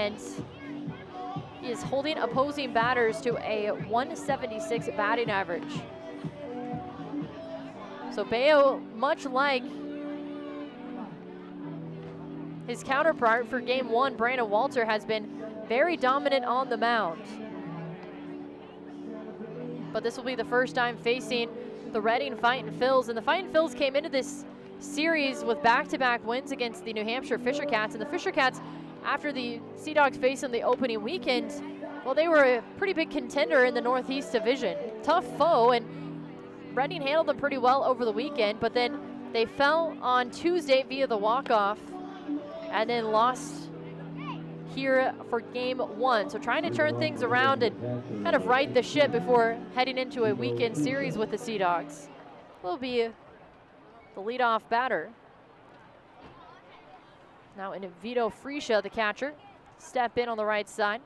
and he is holding opposing batters to a 176 batting average. So Bayo, much like his counterpart for game one, Brandon Walter, has been very dominant on the mound. But this will be the first time facing the Reading Fightin Phils, and the Fightin Phils came into this series with back-to-back wins against the New Hampshire Fisher Cats, and the Fisher Cats, after the Sea Dogs faced them the opening weekend, well, they were a pretty big contender in the Northeast Division. Tough foe, and Reading handled them pretty well over the weekend, but then they fell on Tuesday via the walk-off and then lost here for game one. So trying to turn things around and kind of right the ship before heading into a weekend series with the Sea Dogs. Will be the leadoff batter. Now in Vito Freesia, the catcher, step in on the right side.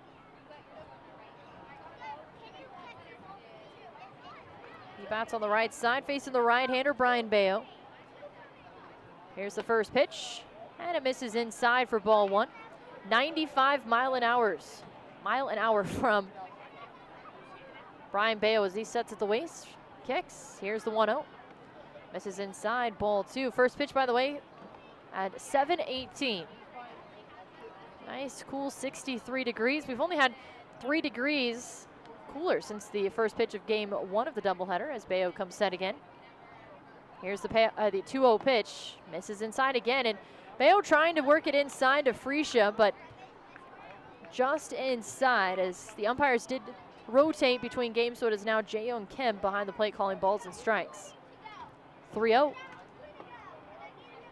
He bats on the right side, facing the right-hander, Brian Bayo. Here's the first pitch, and it misses inside for ball one. 95 mile an hour from Brian Bayo as he sets at the waist, kicks. Here's the 1-0. Misses inside, ball two. First pitch, by the way, at 7:18. Nice, cool 63 degrees. We've only had 3 degrees cooler since the first pitch of game one of the doubleheader as Bayo comes set again. Here's the 2-0 pitch, misses inside again, and Bayo trying to work it inside to Freesia, but just inside as the umpires did rotate between games, so it is now Jae-Young Kim behind the plate calling balls and strikes. 3-0.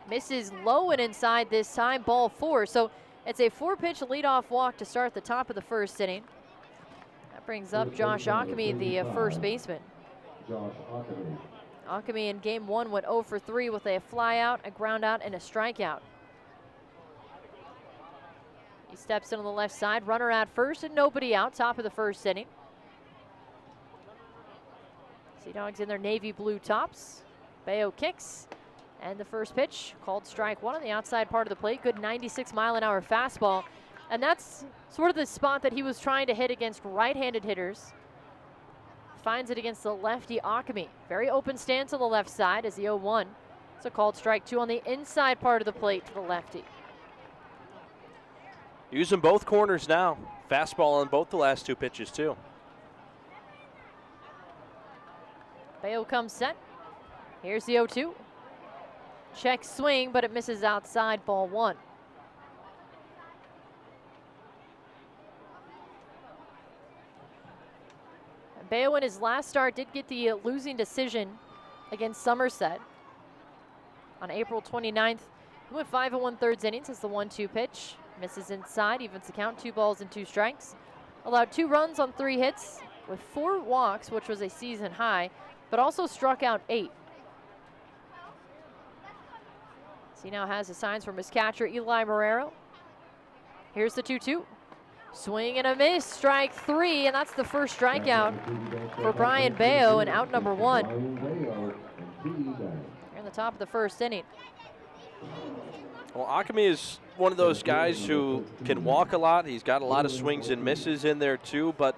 Misses low and inside this time, ball four. So it's a 4-pitch leadoff walk to start the top of the first inning. That brings up Josh Ockamy, the first baseman. Ockamy in game one went 0 for 3 with a fly out, a ground out, and a strikeout. He steps in on the left side, runner at first and nobody out, top of the first inning. Sea Dogs in their navy blue tops. Bayo kicks, and the first pitch called strike one on the outside part of the plate. Good 96 mile an hour fastball, and that's sort of the spot that he was trying to hit against right-handed hitters. Finds it against the lefty Ockamy. Very open stance on the left side as the 0-1. It's a called strike two on the inside part of the plate to the lefty. Using both corners now. Fastball on both the last 2 pitches too. Bayo comes set. Here's the 0-2. Check swing, but it misses outside, ball one. Bayo in his last start did get the losing decision against Somerset on April 29th. He went 5 1/3 innings as the 1-2 pitch. Misses inside, evens the count, 2 balls and 2 strikes. Allowed 2 runs on 3 hits with 4 walks, which was a season high, but also struck out 8. So he now has the signs from his catcher, Eli Marrero. Here's the 2-2. Swing and a miss, strike 3, and that's the first strikeout for Brian Bayo, and out number 1. Here in the top of the first inning. Well, Ockamy is one of those guys who can walk a lot. He's got a lot of swings and misses in there too, but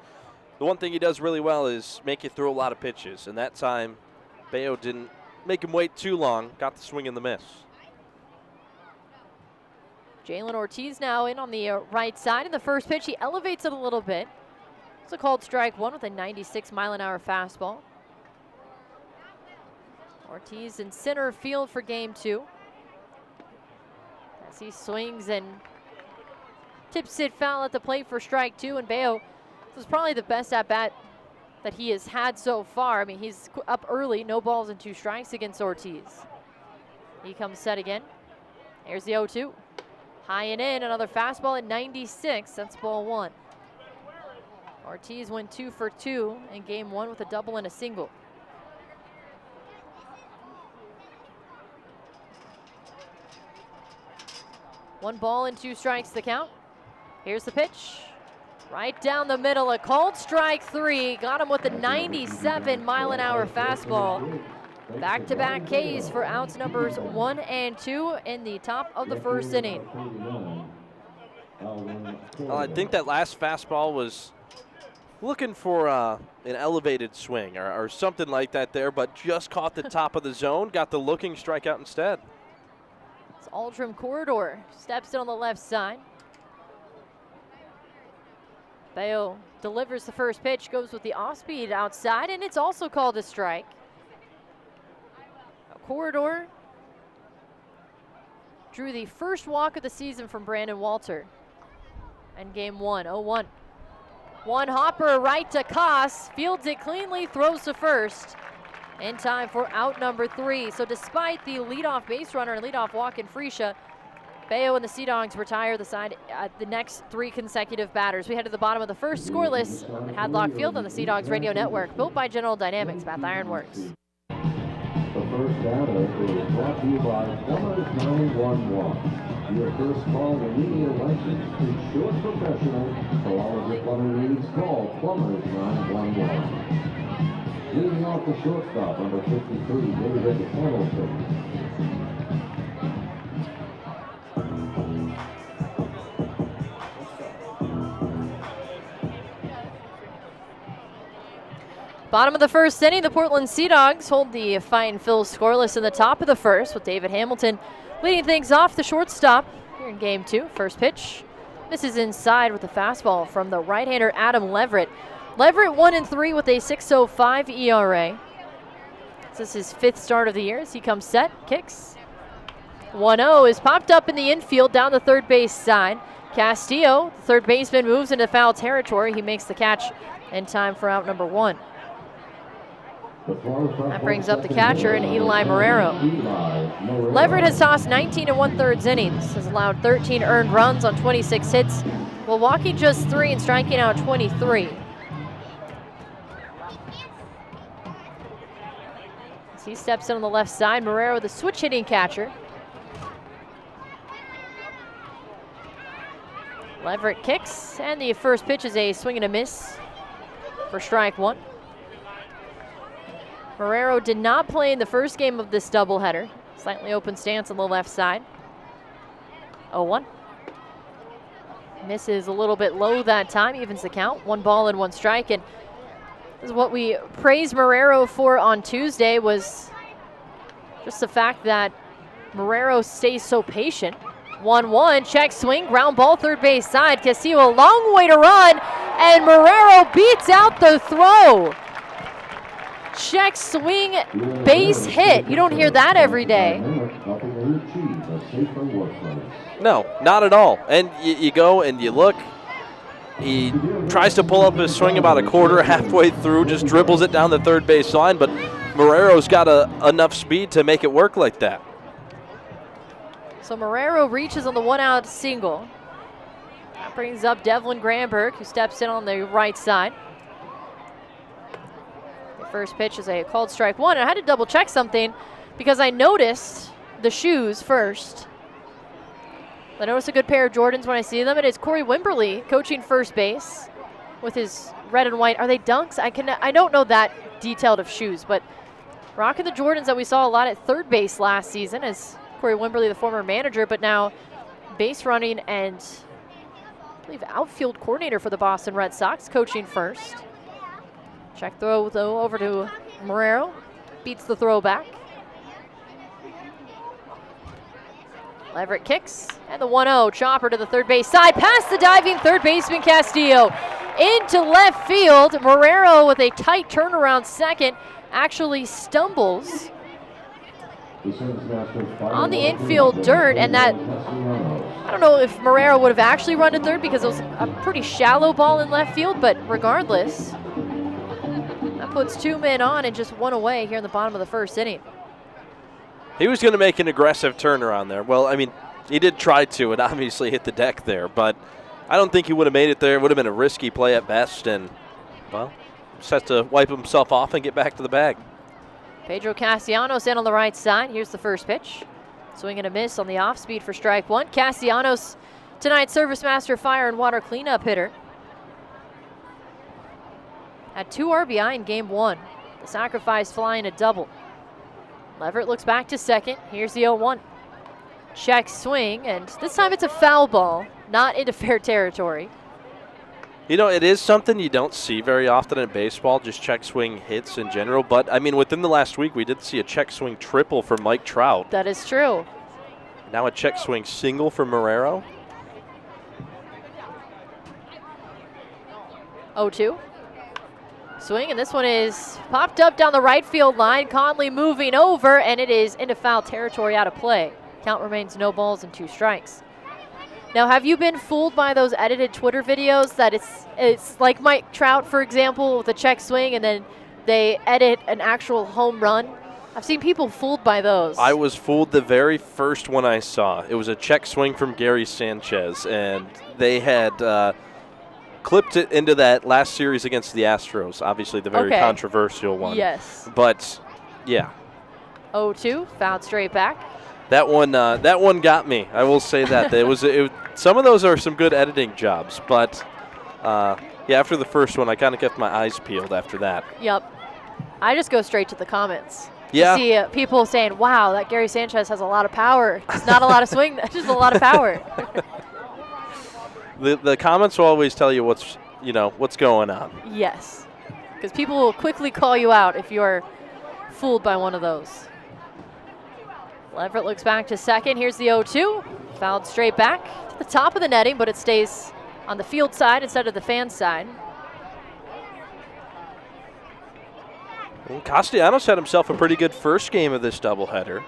the one thing he does really well is make you throw a lot of pitches, and that time Bayo didn't make him wait too long, got the swing and the miss. Jalen Ortiz now in on the right side. In the first pitch, he elevates it a little bit. It's a called strike one with a 96 mile an hour fastball. Ortiz in center field for game 2. As he swings and tips it foul at the plate for strike 2, and Bayo, this is probably the best at bat that he has had so far. I mean, he's up early, no balls and 2 strikes against Ortiz. He comes set again. Here's the 0-2. High and in, another fastball at 96, that's ball 1. Ortiz went 2 for 2 in game 1 with a double and a single. One ball and 2 strikes the count. Here's the pitch. Right down the middle, a called strike 3. Got him with a 97 mile an hour fastball. Back-to-back Ks for outs numbers 1 and 2 in the top of the first inning. Well, I think that last fastball was looking for an elevated swing or something like that there, but just caught the top of the zone, got the looking strikeout instead. It's Aldrum Corridor, steps in on the left side. Bayo delivers the first pitch, goes with the off-speed outside, and it's also called a strike. Corridor drew the first walk of the season from Brandon Walter. And game 1, 0-1. One hopper right to Koss, fields it cleanly, throws to first. In time for out number 3. So despite the leadoff base runner and leadoff walk in Freesia, Bayo and the Sea Dogs retire the next 3 consecutive batters. We head to the bottom of the first, scoreless at Hadlock Field on the Sea Dogs Radio Network, built by General Dynamics, Bath Iron Works. The first batter is brought to you by Plumbers 911. Your first call to media license is short professional. For all of your plumbing needs, call Plumbers 911. Leading off the shortstop, number 53, David Hamilton. Bottom of the first inning, the Portland Sea Dogs hold the Fightin Phils scoreless in the top of the first, with David Hamilton leading things off the shortstop here in game 2. First pitch misses inside with a fastball from the right-hander Adam Leverett. Leverett 1-3 with a 6.05 ERA. This is his 5th start of the year as he comes set, kicks. 1-0 is popped up in the infield down the third base side. Castillo, the third baseman, moves into foul territory. He makes the catch in time for out number 1. That brings up the catcher and Eli Marrero. Leverett has tossed 19 1/3 innings, has allowed 13 earned runs on 26 hits, while walking just 3 and striking out 23. As he steps in on the left side, Marrero, the switch hitting catcher. Leverett kicks, and the first pitch is a swing and a miss for strike 1. Marrero did not play in the first game of this doubleheader. Slightly open stance on the left side. 0-1. Misses a little bit low that time, evens the count. 1 ball and 1 strike. And this is what we praised Marrero for on Tuesday, was just the fact that Marrero stays so patient. 1-1, check swing, ground ball, third base side. Castillo, a long way to run, and Marrero beats out the throw. Check swing, base hit. You don't hear that every day. No, not at all. And you go and you look. He tries to pull up his swing about a quarter, halfway through, just dribbles it down the third base line, but Marrero's got enough speed to make it work like that. So Marrero reaches on the 1-out single. That brings up Devlin Granberg, who steps in on the right side. First pitch is a called strike 1. And I had to double check something because I noticed the shoes first. I noticed a good pair of Jordans when I see them. It is Corey Wimberly coaching first base with his red and white. Are they Dunks? I don't know that detailed of shoes, but rocking the Jordans that we saw a lot at third base last season as Corey Wimberly, the former manager, but now base running and I believe outfield coordinator for the Boston Red Sox, coaching first. Check throw, though, over to Marrero. Beats the throw back. Leverett kicks, and the 1-0 chopper to the third base side. Past the diving third baseman Castillo. Into left field. Marrero with a tight turnaround second actually stumbles on the infield dirt, and that, I don't know if Marrero would have actually run to third because it was a pretty shallow ball in left field, but regardless, that puts 2 men on and just 1 away here in the bottom of the first inning. He was going to make an aggressive turnaround there. Well, I mean, he did try to and obviously hit the deck there, but I don't think he would have made it there. It would have been a risky play at best, and, well, just has to wipe himself off and get back to the bag. Pedro Castellanos in on the right side. Here's the first pitch. Swing and a miss on the off speed for strike 1. Castellanos, tonight's Service Master Fire and Water cleanup hitter. Had 2 RBI in game 1. The sacrifice flying a double. Leverett looks back to second. Here's the 0-1. Check swing, and this time it's a foul ball. not into fair territory. You know, it is something you don't see very often in baseball, just check swing hits in general. But, I mean, within the last week, we did see a check swing triple from Mike Trout. That is true. Now a check swing single from Marrero. 0-2. Swing, and this one is popped up down the right field line. Conley moving over, and it is into foul territory, out of play. Count remains no balls and 2 strikes. Now, have you been fooled by those edited Twitter videos that it's like Mike Trout, for example, with a check swing, and then they edit an actual home run? I've seen people fooled by those. I was fooled the very first one I saw. It was a check swing from Gary Sanchez, and they had clipped it into that last series against the Astros, obviously the very controversial one. Yes. But, yeah. 0-2, fouled straight back. That one got me. I will say that. Some of those are some good editing jobs, but yeah, after the first one, I kind of kept my eyes peeled after that. Yep. I just go straight to the comments. Yeah. You see people saying, "Wow, that Gary Sanchez has a lot of power. It's not a lot of swing, just a lot of power." The comments will always tell you what's going on. Yes, because people will quickly call you out if you're fooled by one of those. Leverett looks back to second. Here's the 0-2. Fouled straight back to the top of the netting, but it stays on the field side instead of the fan side. Well, Castellanos had himself a pretty good first game of this doubleheader.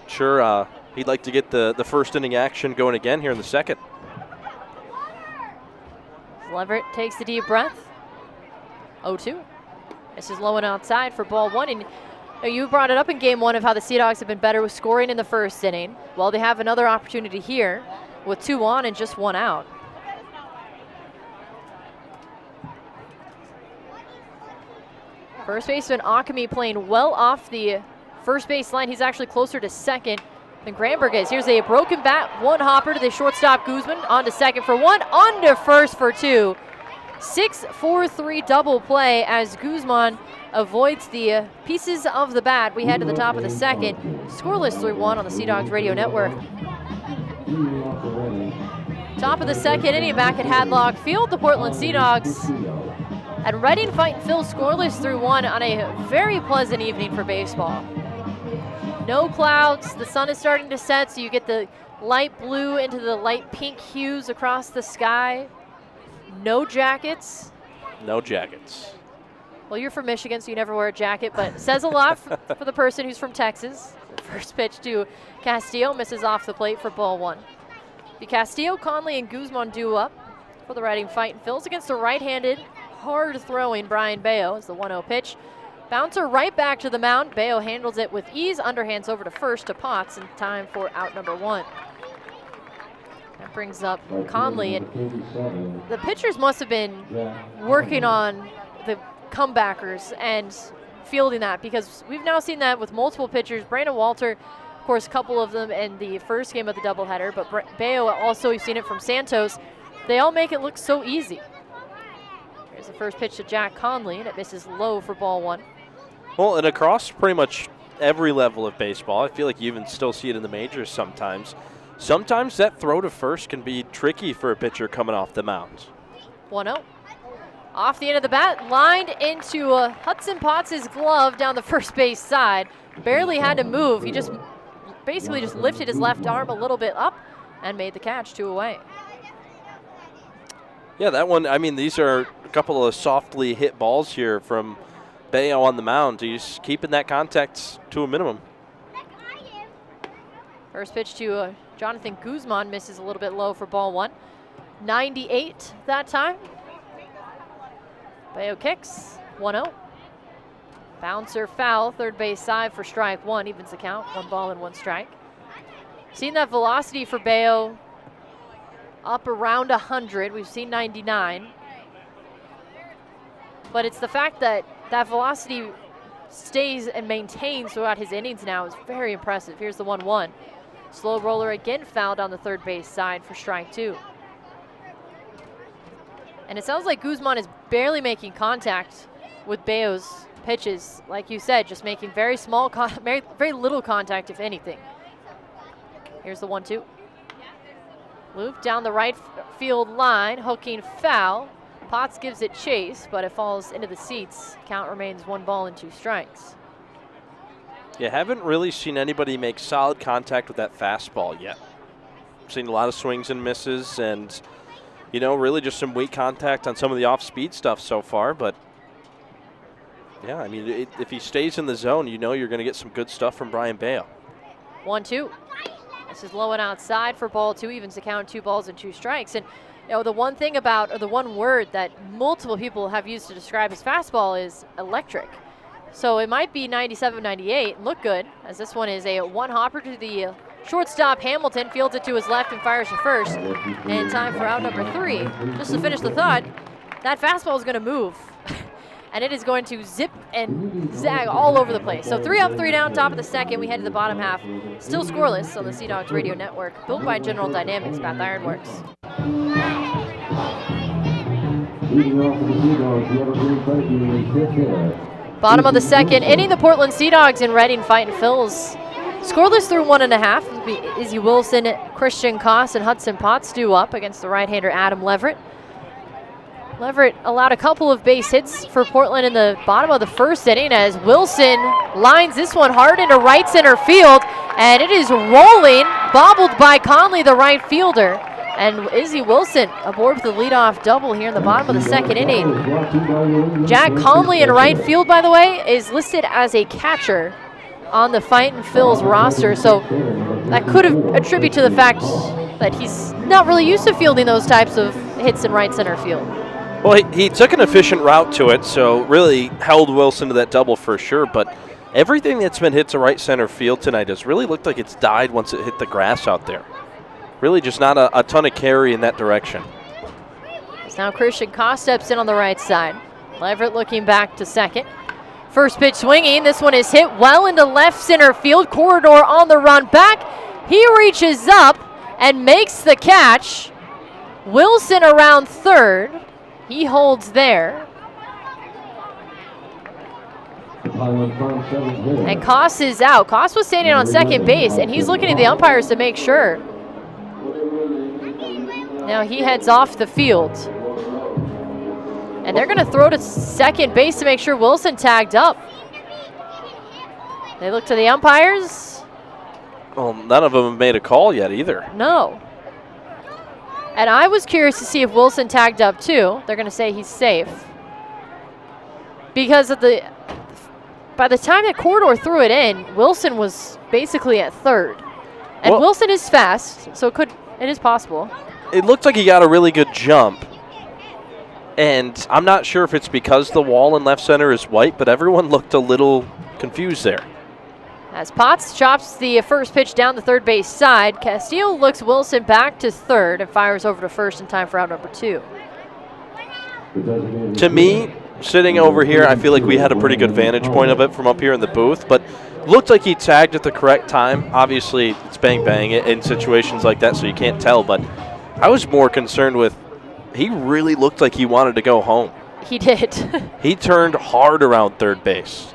Sure, he'd like to get the first inning action going again here in the second. Leverett takes the deep breath. 0-2. This is low and outside for ball 1. And you brought it up in game 1 of how the Sea Dogs have been better with scoring in the first inning. Well, they have another opportunity here with 2 on and just 1 out. First baseman Akami playing well off the first base line. He's actually closer to second than Granberg is. Here's a broken bat, 1 hopper to the shortstop Guzman, on to second for 1, on to first for 2. 6-4-3 double play as Guzman avoids the pieces of the bat. We head to the top of the second. Scoreless 3-1 on the Sea Dogs Radio Network. Top of the second inning, back at Hadlock Field, the Portland Sea Dogs and Reading Fightin Phils scoreless 3-1 on a very pleasant evening for baseball. No clouds, the sun is starting to set, so you get the light blue into the light pink hues across the sky. No jackets. No jackets. Well, you're from Michigan, so you never wear a jacket, but it says a lot for the person who's from Texas. The first pitch to Castillo misses off the plate for ball 1. The Castillo, Conley, and Guzman do up for the Reading Fightin Phils against a right-handed, hard-throwing Brian Bayo as the 1-0 pitch. Bouncer right back to the mound. Bayo handles it with ease, underhands over to first to Potts in time for out number 1. That brings up Conley, and the pitchers must have been working on the comebackers and fielding that, because we've now seen that with multiple pitchers. Brandon Walter, of course, a couple of them in the first game of the doubleheader, but Bayo also, we've seen it from Santos. They all make it look so easy. Here's the first pitch to Jack Conley, and it misses low for ball 1. Well, and across pretty much every level of baseball, I feel like you even still see it in the majors sometimes. Sometimes that throw to first can be tricky for a pitcher coming off the mound. 1-0. Off the end of the bat, lined into Hudson Potts' glove down the first base side. Barely had to move. He just basically just lifted his left arm a little bit up and made the catch, 2 away. Yeah, that one, I mean, these are a couple of softly hit balls here from Bayo on the mound. He's keeping that contact to a minimum. First pitch to Jonathan Guzman misses a little bit low for ball 1. 98 that time. Bayo kicks, 1-0. Bouncer foul, third base side for strike 1, evens the count, 1 ball and 1 strike. Seen that velocity for Bayo up around 100. We've seen 99. But it's the fact that that velocity stays and maintains throughout his innings now is very impressive. Here's the 1-1. Slow roller again fouled on the third base side for strike 2. And it sounds like Guzman is barely making contact with Bayo's pitches. Like you said, just making very small, very little contact, if anything. Here's the 1-2. Loop down the right field line, hooking foul. Potts gives it chase, but it falls into the seats. Count remains 1 ball and 2 strikes. You haven't really seen anybody make solid contact with that fastball yet. Seen a lot of swings and misses and, you know, really just some weak contact on some of the off-speed stuff so far. But, yeah, I mean, if he stays in the zone, you know you're going to get some good stuff from Brian Baio. 1-2. This is low and outside for ball 2, evens the count, 2 balls and 2 strikes. And, you know, the one thing about, or the one word that multiple people have used to describe his fastball is electric. So it might be 97, 98, look good, as this one is a one-hopper to the shortstop. Hamilton fields it to his left and fires to first. And time for out number 3. Just to finish the thought, that fastball is going to move. And it is going to zip and zag all over the place. So 3 up, 3 down, top of the second. We head to the bottom half. Still scoreless on the Sea Dogs Radio Network, built by General Dynamics, Bath Ironworks. Bottom of the second inning, the Portland Sea Dogs and Reading Fightin Phils. Scoreless through 1.5. It'll be Izzy Wilson, Christian Koss, and Hudson Potts due up against the right-hander Adam Leverett. Leverett allowed a couple of base hits for Portland in the bottom of the first inning as Wilson lines this one hard into right center field, and it is rolling, bobbled by Conley, the right fielder. And Izzy Wilson aboard with the leadoff double here in the bottom of the second inning. Jack Conley in right field, by the way, is listed as a catcher on the Fightin Phils roster, so that could attribute to the fact that he's not really used to fielding those types of hits in right center field. Well, he took an efficient route to it, so really held Wilson to that double for sure. But everything that's been hit to right center field tonight has really looked like it's died once it hit the grass out there. Really just not a ton of carry in that direction. As now Christian Koss steps in on the right side. Leverett looking back to second. First pitch swinging. This one is hit well into left center field. Corridor on the run back. He reaches up and makes the catch. Wilson around third. He holds there. And Koss is out. Koss was standing on second base, and he's looking at the umpires to make sure. Now he heads off the field. And they're going to throw to second base to make sure Wilson tagged up. They look to the umpires. Well, none of them have made a call yet either. No. And I was curious to see if Wilson tagged up too. They're going to say he's safe. Because by the time that Corridor threw it in, Wilson was basically at third. And well, Wilson is fast, so it is possible. It looked like he got a really good jump. And I'm not sure if it's because the wall in left center is white, but everyone looked a little confused there. As Potts chops the first pitch down the third base side, Castillo looks Wilson back to third and fires over to first in time for out number 2. To me, sitting over here, I feel like we had a pretty good vantage point of it from up here in the booth, but looked like he tagged at the correct time. Obviously, it's bang-bang in situations like that, so you can't tell, but I was more concerned with he really looked like he wanted to go home. He did. He turned hard around third base.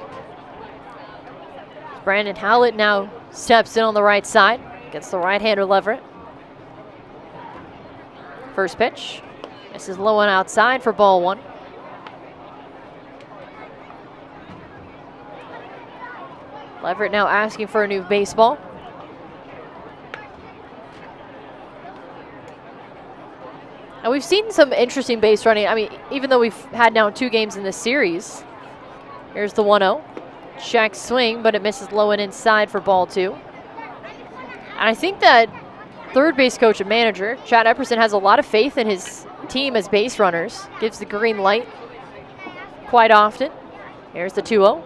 Brandon Howlett now steps in on the right side against the right-hander Leverett. First pitch. This is low and outside for ball 1. Leverett now asking for a new baseball. And we've seen some interesting base running. I mean, even though we've had now 2 games in this series. Here's the 1-0. Check swing, but it misses low and inside for ball 2. And I think that third base coach and manager, Chad Epperson, has a lot of faith in his team as base runners. Gives the green light quite often. Here's the 2-0.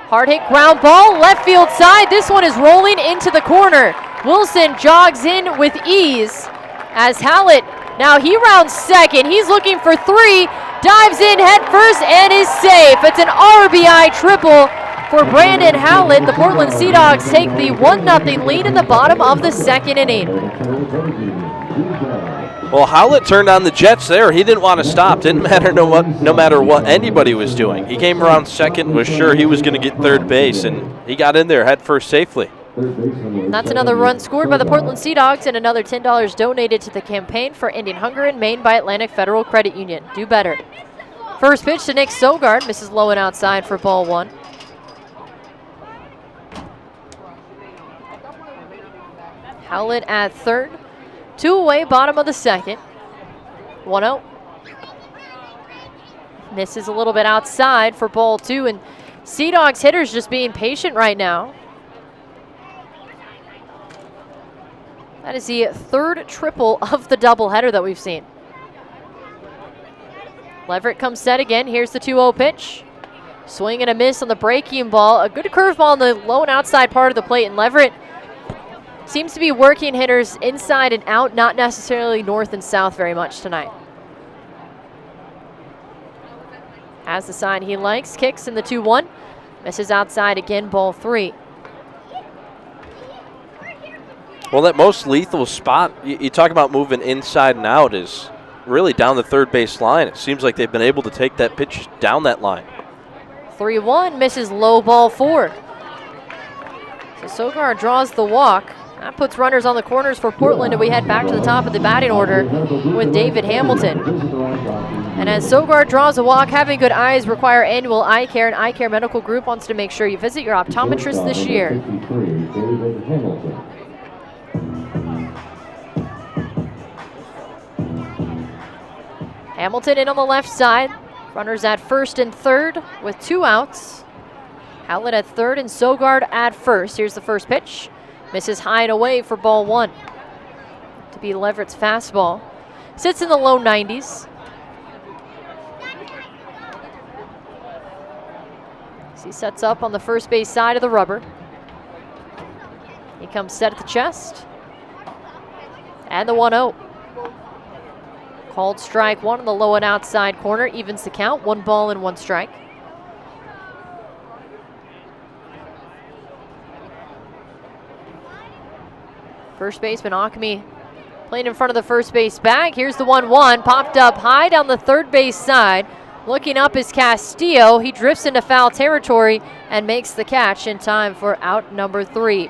Hard hit ground ball, left field side. This one is rolling into the corner. Wilson jogs in with ease as Howlett, now he rounds second. He's looking for 3, dives in head first and is safe. It's an RBI triple for Brandon Howlett. The Portland Sea Dogs take the 1-0 lead in the bottom of the second inning. Well, Howlett turned on the Jets there. He didn't want to stop. Didn't matter no matter what anybody was doing. He came around second, was sure he was going to get third base, and he got in there head first safely. And that's another run scored by the Portland Sea Dogs and another $10 donated to the campaign for ending hunger in Maine by Atlantic Federal Credit Union. Do better. First pitch to Nick Sogard, misses low and outside for ball one. Howlett at third. 2 away, bottom of the second. 1-0. Misses a little bit outside for ball two, and Sea Dogs hitters just being patient right now. That is the third triple of the doubleheader that we've seen. Leverett comes set again. Here's the 2-0 pitch. Swing and a miss on the breaking ball. A good curveball on the low and outside part of the plate, and Leverett seems to be working hitters inside and out, not necessarily north and south very much tonight. Has the sign he likes, kicks in the 2-1. Misses outside again, ball three. Well, that most lethal spot, you talk about moving inside and out, is really down the third base line. It seems like they've been able to take that pitch down that line. 3-1, misses low, ball four. So Sogard draws the walk. That puts runners on the corners for Portland, and we head back to the top of the batting order with David Hamilton. And as Sogard draws a walk, having good eyes require annual eye care, and Eye Care Medical Group wants to make sure you visit your optometrist this year. Hamilton in on the left side. Runners at first and third with 2 outs. Howlett at third and Sogard at first. Here's the first pitch. Misses high and away for ball one. To be Leverett's fastball. Sits in the low 90s. As he sets up on the first base side of the rubber. He comes set at the chest. And the 1-0. Called strike one on the low and outside corner. Evens the count. 1 ball and 1 strike. First baseman Akemi playing in front of the first base bag. Here's the 1-1, popped up high down the third base side. Looking up is Castillo. He drifts into foul territory and makes the catch in time for out number 3.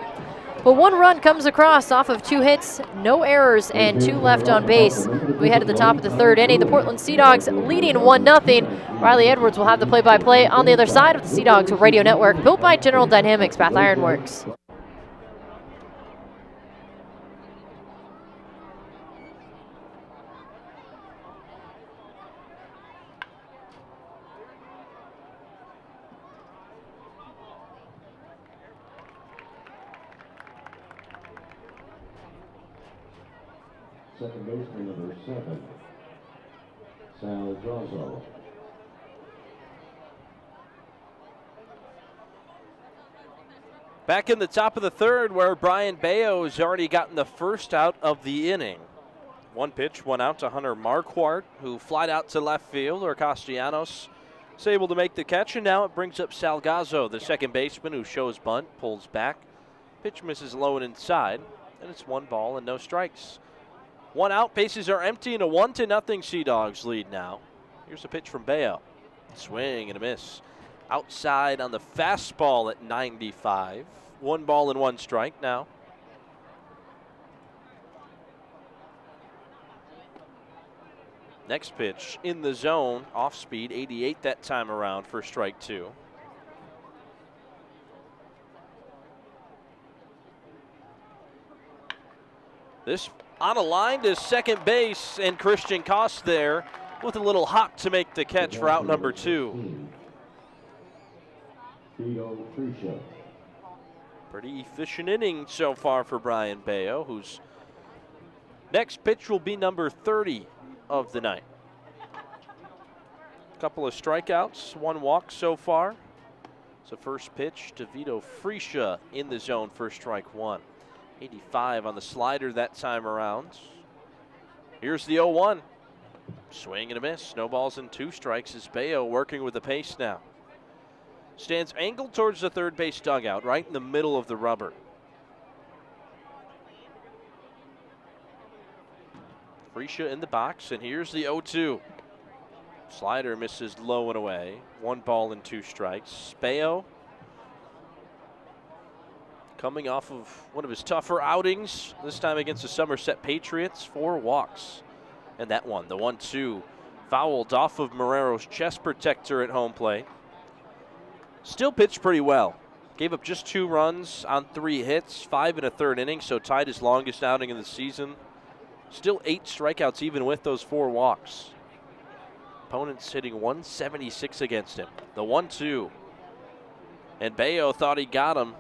But 1 run comes across off of 2 hits, no errors, and 2 left on base. We head to the top of the third inning. The Portland Sea Dogs leading 1-0. Riley Edwards will have the play-by-play on the other side of the Sea Dogs Radio Network, built by General Dynamics Bath Iron Works. Second baseman number 7, Sal Drazo. Back in the top of the third, where Brian Bayo has already gotten the first out of the inning. 1 pitch, 1 out to Hunter Marquardt, who flied out to left field, or Castellanos is able to make the catch, and now it brings up Salgazzo, the second baseman, who shows bunt, pulls back. Pitch misses low and inside, and it's 1 ball and no strikes. 1 out, bases are empty, and a 1-0 Sea Dogs lead now. Here's a pitch from Bayo. Swing and a miss. Outside on the fastball at 95. 1 ball and 1 strike now. Next pitch in the zone, off speed, 88 that time around for strike 2. This on a line to second base, and Christian Koss there with a little hop to make the catch for out number 2. Pretty efficient inning so far for Brian Bayo, whose next pitch will be number 30 of the night. A couple of strikeouts, 1 walk so far. It's the first pitch to Vito Freesia in the zone for strike 1. 85 on the slider that time around. Here's the 0-1. Swing and a miss. No balls and 2 strikes as Bayo working with the pace now. Stands angled towards the third base dugout, right in the middle of the rubber. Freesia in the box, and here's the 0-2. Slider misses low and away. 1 ball and 2 strikes. Bayo coming off of one of his tougher outings, this time against the Somerset Patriots, 4 walks. And that one, the 1-2, fouled off of Marrero's chest protector at home plate. Still pitched pretty well. Gave up just 2 runs on 3 hits, 5 in a third inning, so tied his longest outing of the season. Still 8 strikeouts even with those 4 walks. Opponents hitting 176 against him. The 1-2. And Bayo thought he got him.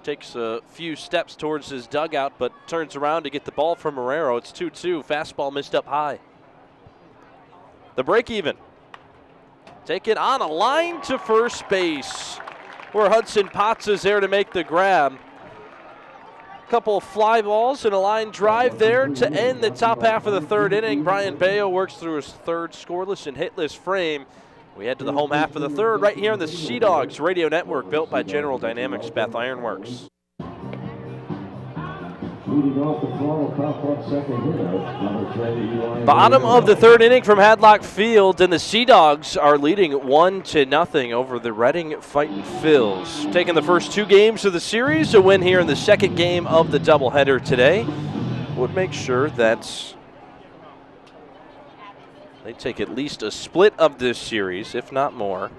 Takes a few steps towards his dugout, but turns around to get the ball from Marrero. It's 2-2. Fastball missed up high. The break even. Taken on a line to first base, where Hudson Potts is there to make the grab. Couple of fly balls and a line drive there to end the top half of the third inning. Brian Bayo works through his third scoreless and hitless frame. We head to the home half of the third right here on the Sea Dogs Radio Network, built by General Dynamics Beth Ironworks. Bottom of the third inning from Hadlock Field, and the Sea Dogs are leading 1-0 over the Reading Fightin Phils. Taking the first 2 games of the series, a win here in the second game of the doubleheader today would make sure that they take at least a split of this series, if not more.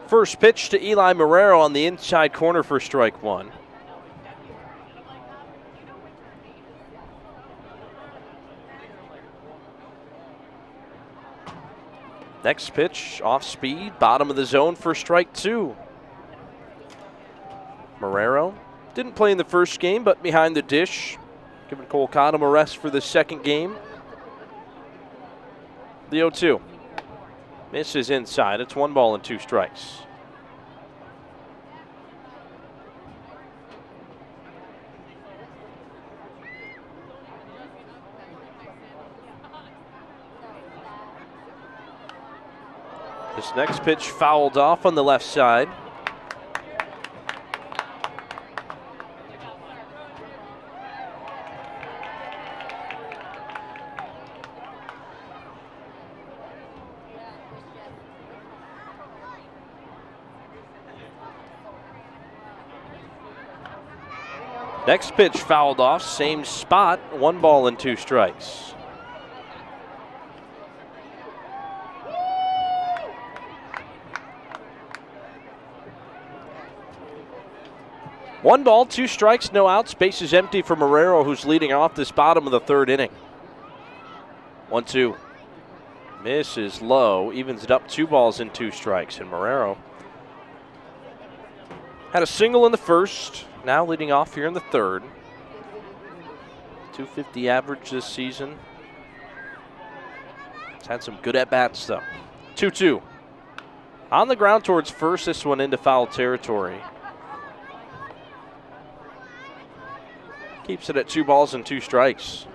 First pitch to Eli Marrero on the inside corner for strike 1. Next pitch, off speed, bottom of the zone for strike 2. Marrero didn't play in the first game, but behind the dish, giving Cole Cottom a rest for the second game. The 0-2. Misses inside. It's 1 ball and 2 strikes. This next pitch fouled off on the left side. Next pitch fouled off, same spot, 1 ball and 2 strikes. One ball, 2 strikes, no outs. Base is empty for Marrero, who's leading off this bottom of the third inning. 1-2. Misses low, evens it up, 2 balls and 2 strikes. And Marrero had a single in the first, now leading off here in the third. 250 average this season. He's had some good at-bats, though. 2-2. On the ground towards first, this one into foul territory. Keeps it at 2 balls and 2 strikes.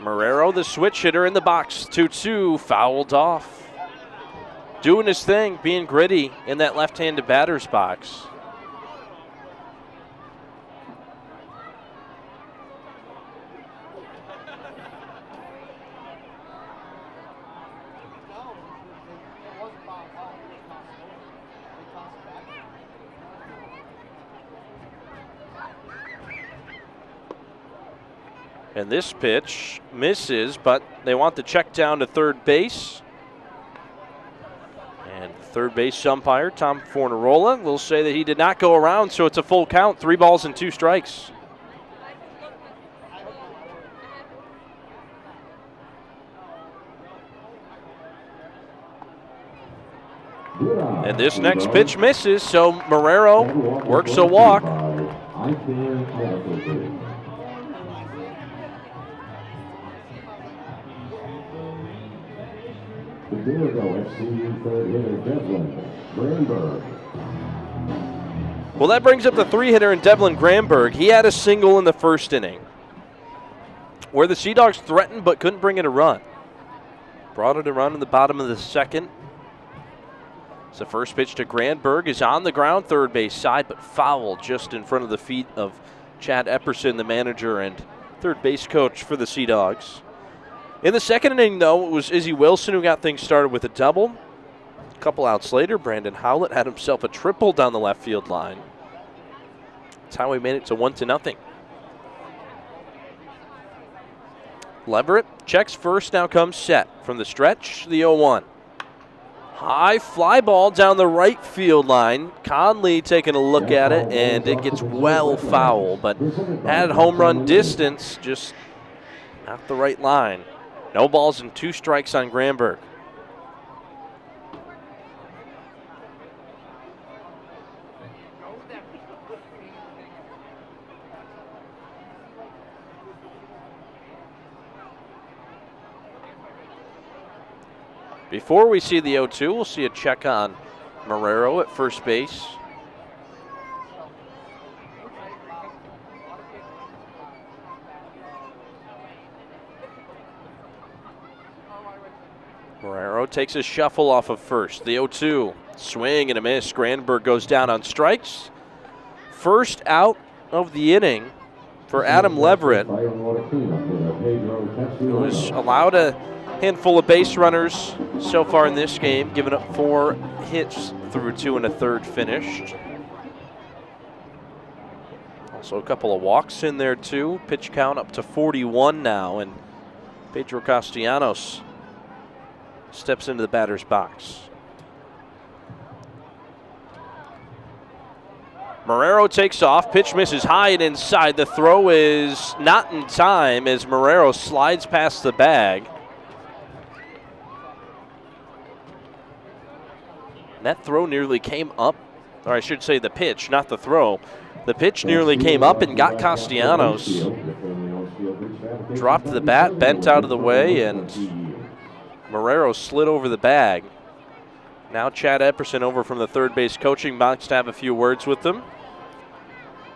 Marrero, the switch hitter in the box, 2-2, fouled off. Doing his thing, being gritty in that left-handed batter's box. And this pitch misses, but they want the check down to third base. And third base umpire, Tom Fornarola, will say that he did not go around, so it's a full count, 3 balls and 2 strikes. And this next pitch misses, so Marrero works a walk. Well, that brings up the 3-hitter in Devlin Granberg. He had a single in the first inning, where the Sea Dogs threatened but couldn't bring in a run. Brought it a run in the bottom of the second. So first pitch to Granberg is on the ground, third base side, but foul just in front of the feet of Chad Epperson, the manager and third base coach for the Sea Dogs. In the second inning, though, it was Izzy Wilson who got things started with a double. A couple outs later, Brandon Howlett had himself a triple down the left field line. That's how we made it to 1-0. Leverett checks first, now comes set. From the stretch, the 0-1. High fly ball down the right field line. Conley taking a look at it, and it gets well foul, but at home run distance, just not the right line. No balls and 2 strikes on Granberg. Before we see the 0-2, we'll see a check on Marrero at first base. Marrero takes a shuffle off of first. The 0-2, swing and a miss. Granberg goes down on strikes. First out of the inning for Adam Leverett, who was allowed a handful of base runners so far in this game, giving up 4 hits through 2 1/3 finished. Also a couple of walks in there too. Pitch count up to 41 now, and Pedro Castellanos steps into the batter's box. Marrero takes off, pitch misses high and inside. The throw is not in time as Marrero slides past the bag. And that throw nearly came up, or I should say the pitch, not the throw. The pitch nearly came up and got Castellanos. Dropped the bat, bent out of the way, and Marrero slid over the bag. Now Chad Epperson over from the third base coaching box to have a few words with them.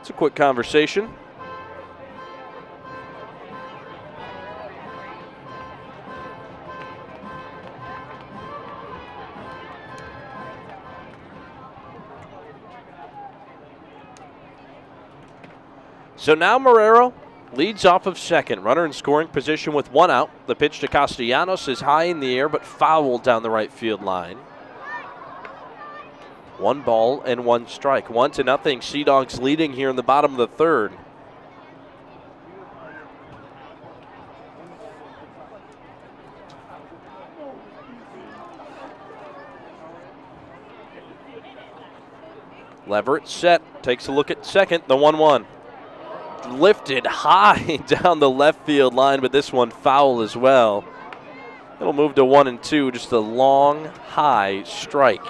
It's a quick conversation. So now Marrero leads off of second. Runner in scoring position with 1 out. The pitch to Castellanos is high in the air but fouled down the right field line. 1 ball and 1 strike. 1-0. Sea Dogs leading here in the bottom of the third. Leverett set, takes a look at second, the 1-1. Lifted high down the left field line, but this one foul as well. It'll move to 1-2, just a long, high strike.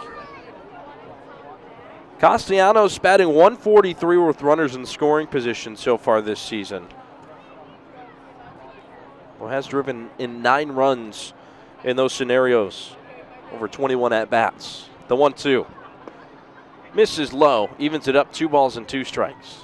Castellanos batting .143 with runners in scoring position so far this season. Well, has driven in 9 runs in those scenarios, over 21 at-bats. The 1-2. Misses low, evens it up, 2 balls and 2 strikes.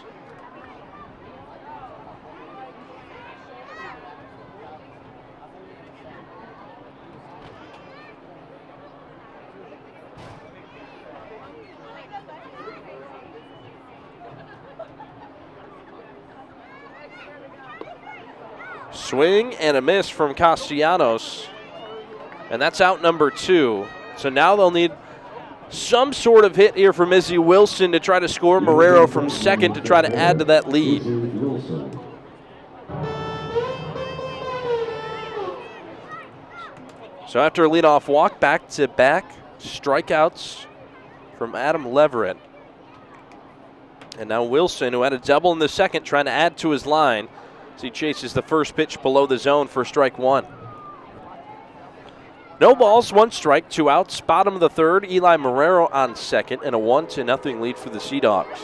Swing and a miss from Castellanos, and that's out number 2. So now they'll need some sort of hit here from Izzy Wilson to try to score Marrero from second to try to add to that lead. So after a leadoff walk, back-to-back strikeouts from Adam Leverett. And now Wilson, who had a double in the second, trying to add to his line as he chases the first pitch below the zone for strike 1. No balls, 1 strike, 2 outs. Bottom of the third, Eli Marrero on second, and a 1-0 lead for the Sea Dogs.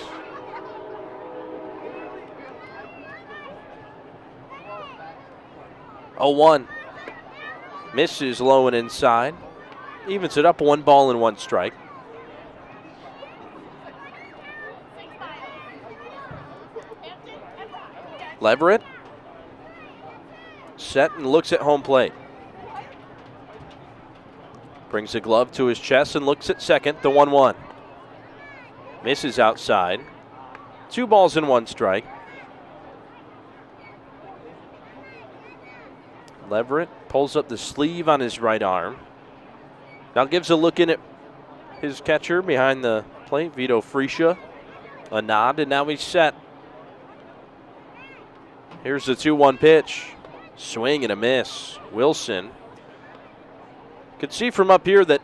Oh, 1. Misses low and inside. Evens it up, 1 ball and 1 strike. Leverett set and looks at home plate. Brings a glove to his chest and looks at second, the 1-1. Misses outside. 2 balls and 1 strike. Leverett pulls up the sleeve on his right arm. Now gives a look in at his catcher behind the plate, Vito Freesia. A nod, and now he's set. Here's the 2-1 pitch. Swing and a miss. Wilson. Could see from up here that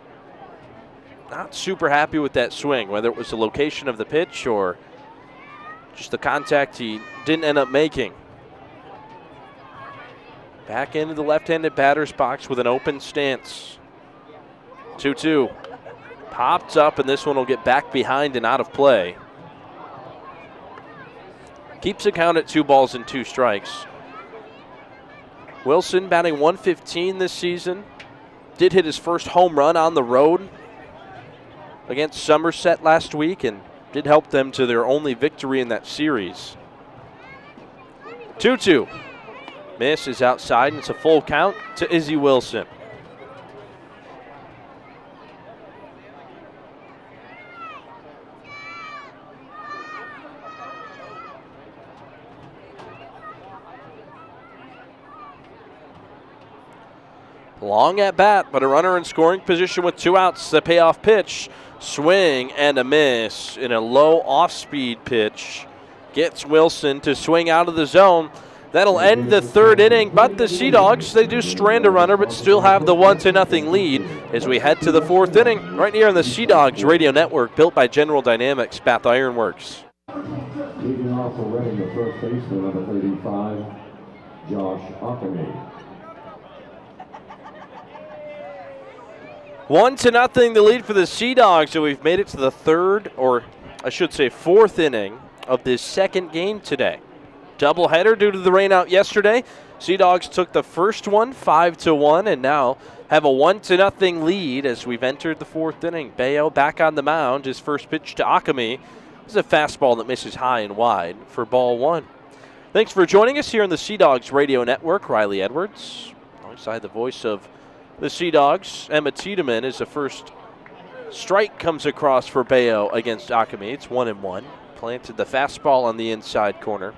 not super happy with that swing, whether it was the location of the pitch or just the contact he didn't end up making. Back into the left-handed batter's box with an open stance. 2-2. Popped up, and this one will get back behind and out of play. Keeps the count at 2 balls and 2 strikes. Wilson batting .115 this season. Did hit his first home run on the road against Somerset last week and did help them to their only victory in that series. 2-2. Miss is outside, and it's a full count to Izzy Wilson. Long at bat, but a runner in scoring position with 2 outs. The payoff pitch. Swing and a miss in a low off-speed pitch. Gets Wilson to swing out of the zone. That'll end the 3rd inning, but the Sea Dogs, they do strand a runner, but still have the 1-0 lead as we head to the 4th inning, right here on the Sea Dogs Radio Network, built by General Dynamics, Bath Iron Works. Leading off for Reading, the first baseman, number 35, Josh Ackerman. 1-0 the lead for the Sea Dogs, so we've made it to the 3rd, or I should say 4th inning of this 2nd game today. Doubleheader due to the rain out yesterday. Sea Dogs took the first one 5-1 and now have a 1-0 lead as we've entered the 4th inning. Bayo back on the mound. His first pitch to Akami is a fastball that misses high and wide for ball 1. Thanks for joining us here on the Sea Dogs Radio Network. Riley Edwards alongside the voice of the Sea Dogs, Emma Tiedemann, as the first strike comes across for Bayo against Akami. It's 1-1. Planted the fastball on the inside corner.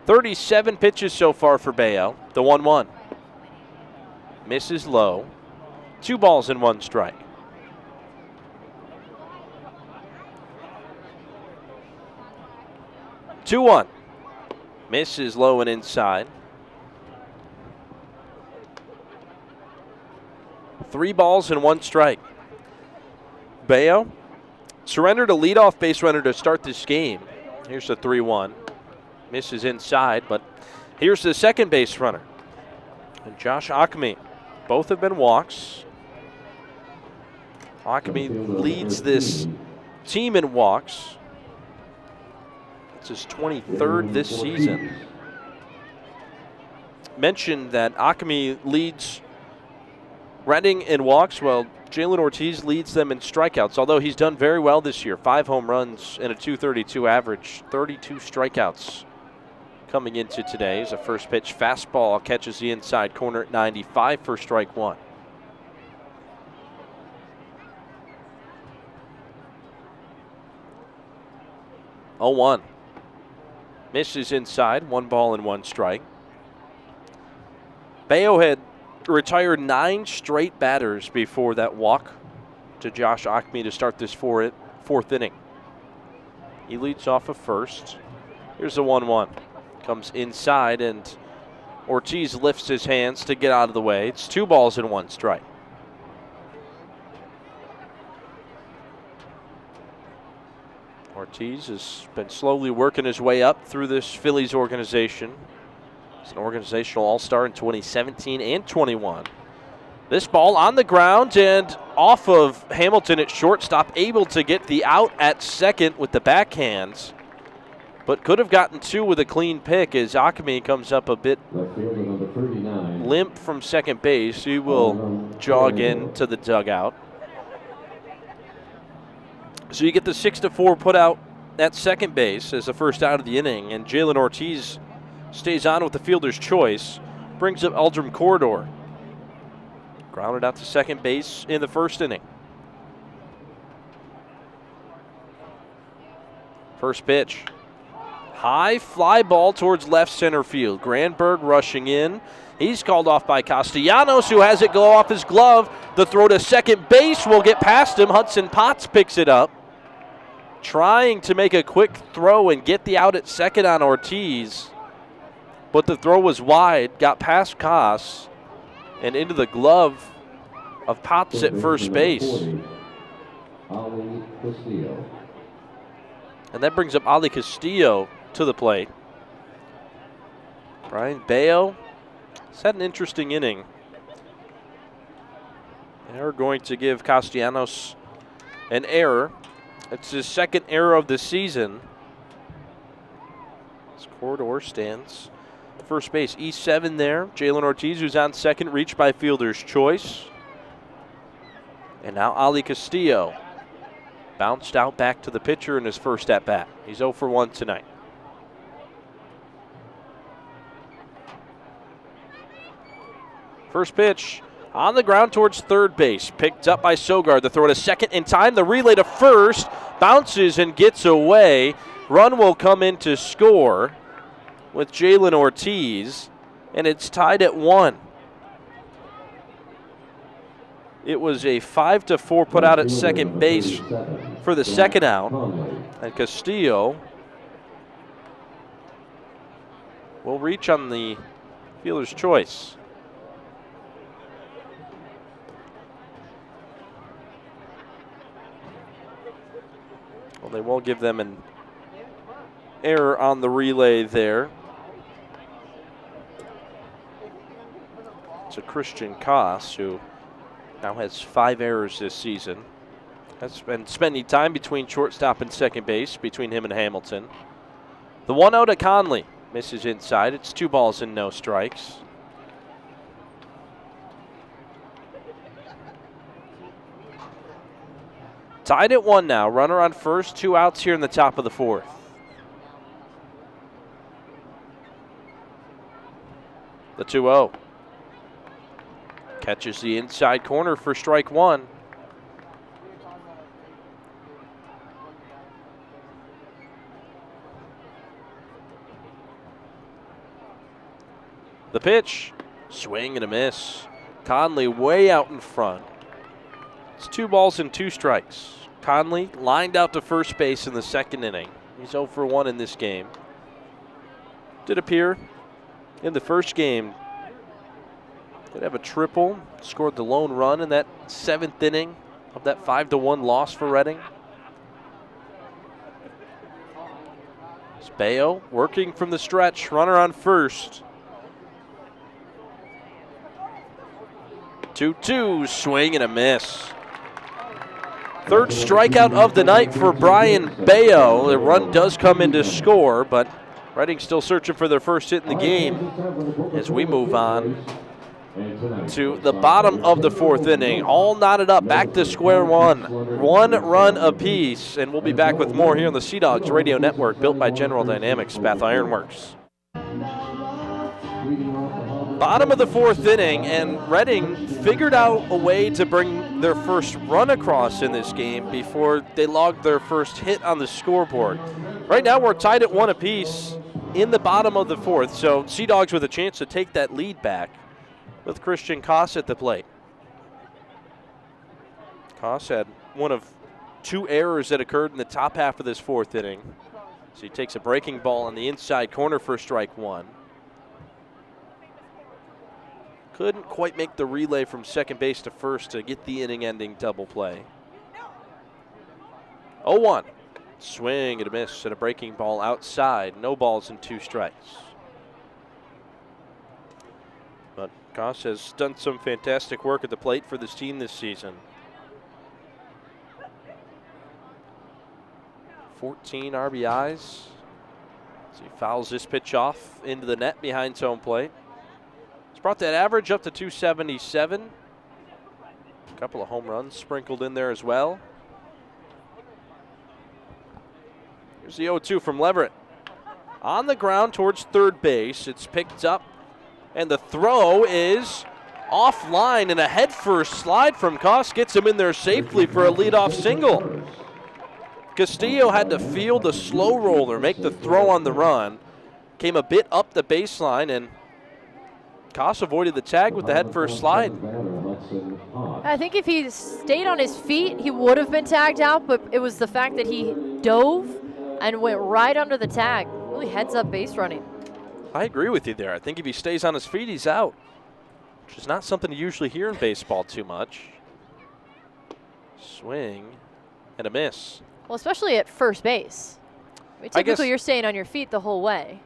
37 pitches so far for Bayo. The 1-1. Misses low. 2 balls and 1 strike. Two 2-1. Misses low and inside. 3 balls and 1 strike. Bayo surrendered a leadoff base runner to start this game. Here's the 3-1. Misses inside, but here's the second base runner. And Josh Akami. Both have been walks. Akami leads this team in walks. It's his 23rd this season. Mentioned that Akami leads Reading in walks, while Jalen Ortiz leads them in strikeouts, although he's done very well this year. 5 home runs and a .232 average, 32 strikeouts coming into today. As a first pitch fastball catches the inside corner at 95 for strike 1. Oh, 1. Misses inside, 1 ball and 1 strike. Bayo had retired 9 straight batters before that walk to Josh Akami to start this 4th inning. He leads off of first. Here's the 1-1. Comes inside, and Ortiz lifts his hands to get out of the way. It's 2 balls and 1 strike. Ortiz has been slowly working his way up through this Phillies organization. He's an organizational all-star in 2017 and 21. This ball on the ground and off of Hamilton at shortstop, able to get the out at second with the backhands, but could have gotten 2 with a clean pick as Akami comes up a bit limp from second base. He will jog into the dugout. So you get the 6-4 put out at second base as the first out of the inning, and Jalen Ortiz stays on with the fielder's choice, brings up Eldrum Corridor. Grounded out to second base in the first inning. First pitch. High fly ball towards left center field. Granberg rushing in. He's called off by Castellanos, who has it go off his glove. The throw to second base will get past him. Hudson Potts picks it up. Trying to make a quick throw and get the out at second on Ortiz. But the throw was wide, got past Cos, and into the glove of Potts at first base. And that brings up Ali Castillo to the plate. Brian Bayo has had an interesting inning. They're going to give Castellanos an error. It's his second error of the season. This corridor stands. First base, E7 there. Jalen Ortiz, who's on second, reached by fielder's choice. And now Ali Castillo. Bounced out back to the pitcher in his first at-bat. He's 0 for 1 tonight. First pitch on the ground towards third base. Picked up by Sogard. The throw to second in time. The relay to first. Bounces and gets away. Run will come in to score with Jalen Ortiz. And it's tied at 1. It was a 5-4 put out at second base for the second out. And Castillo will reach on the fielder's choice. Well, they won't give them an error on the relay there. It's a Christian Cos who now has 5 errors this season. Has been spending time between shortstop and second base, between him and Hamilton. The 1-0 to Conley. Misses inside. It's 2 balls and no strikes. Tied at 1 now. Runner on first. 2 outs here in the top of the 4th. The 2-0. Catches the inside corner for strike 1. The pitch, swing and a miss. Conley way out in front. It's 2 balls and 2 strikes. Conley lined out to first base in the second inning. He's 0 for 1 in this game. Did appear in the first game. Did have a triple, scored the lone run in that 7th inning of that 5-1 loss for Reading. It's Bayo working from the stretch, runner on first. 2-2, swing and a miss. 3rd strikeout of the night for Brian Bayo. The run does come in to score, but Reading still searching for their first hit in the game as we move on to the bottom of the 4th inning. All knotted up, back to square one. 1 run apiece, and we'll be back with more here on the Sea Dogs Radio Network, built by General Dynamics, Bath Iron Works. Bottom of the 4th inning, and Reading figured out a way to bring their first run across in this game before they logged their first hit on the scoreboard. Right now we're tied at 1 apiece in the bottom of the 4th, so Sea Dogs with a chance to take that lead back with Christian Cos at the plate. Cos had one of 2 errors that occurred in the top half of this 4th inning. So he takes a breaking ball on the inside corner for strike 1. Couldn't quite make the relay from second base to first to get the inning-ending double play. 0-1. Swing and a miss and a breaking ball outside. No balls and 2 strikes. But Cos has done some fantastic work at the plate for this team this season. 14 RBIs. As he fouls this pitch off into the net behind home plate. He's brought that average up to 277. A couple of home runs sprinkled in there as well. Here's the 0-2 from Leverett. On the ground towards third base. It's picked up, and the throw is offline, and a head-first slide from Koss gets him in there safely for a leadoff single. Castillo had to field a slow roller, make the throw on the run. Came a bit up the baseline, and Koss avoided the tag with the head-first slide. I think if he stayed on his feet, he would have been tagged out, but it was the fact that he dove and went right under the tag. Really heads-up base running. I agree with you there. I think if he stays on his feet, he's out, which is not something you usually hear in baseball too much. Swing and a miss. Well, especially at first base. I mean, typically, you're staying on your feet the whole way.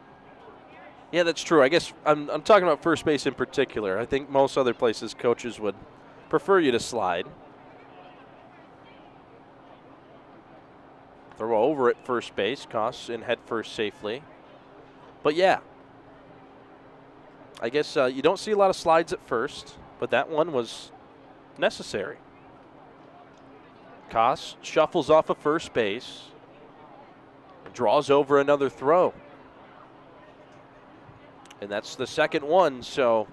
Yeah, that's true. I guess I'm talking about first base in particular. I think most other places coaches would prefer you to slide. Throw over at first base. Koss in head first safely. But yeah, I guess you don't see a lot of slides at first, but that one was necessary. Koss shuffles off of first base, draws over another throw. And that's the second one, so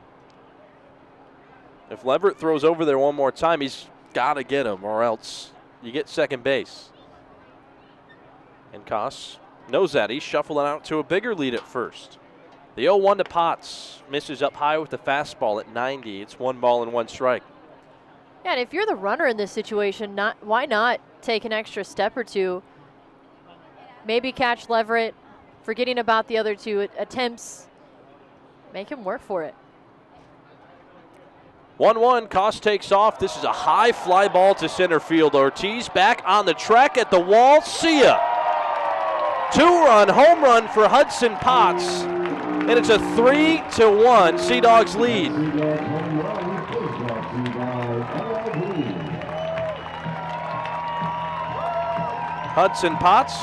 if Leverett throws over there one more time, he's got to get him, or else you get second base. And Koss knows that. He's shuffling out to a bigger lead at first. The 0-1 to Potts. Misses up high with the fastball at 90. It's 1 ball and 1 strike. Yeah, and if you're the runner in this situation, why not take an extra step or two? Maybe catch Leverett, forgetting about the other two attempts. Make him work for it. 1-1, Koss takes off. This is a high fly ball to center field. Ortiz back on the track at the wall. See ya. 2-run home run for Hudson Potts. And it's a 3-1 Sea Dogs lead. Hudson Potts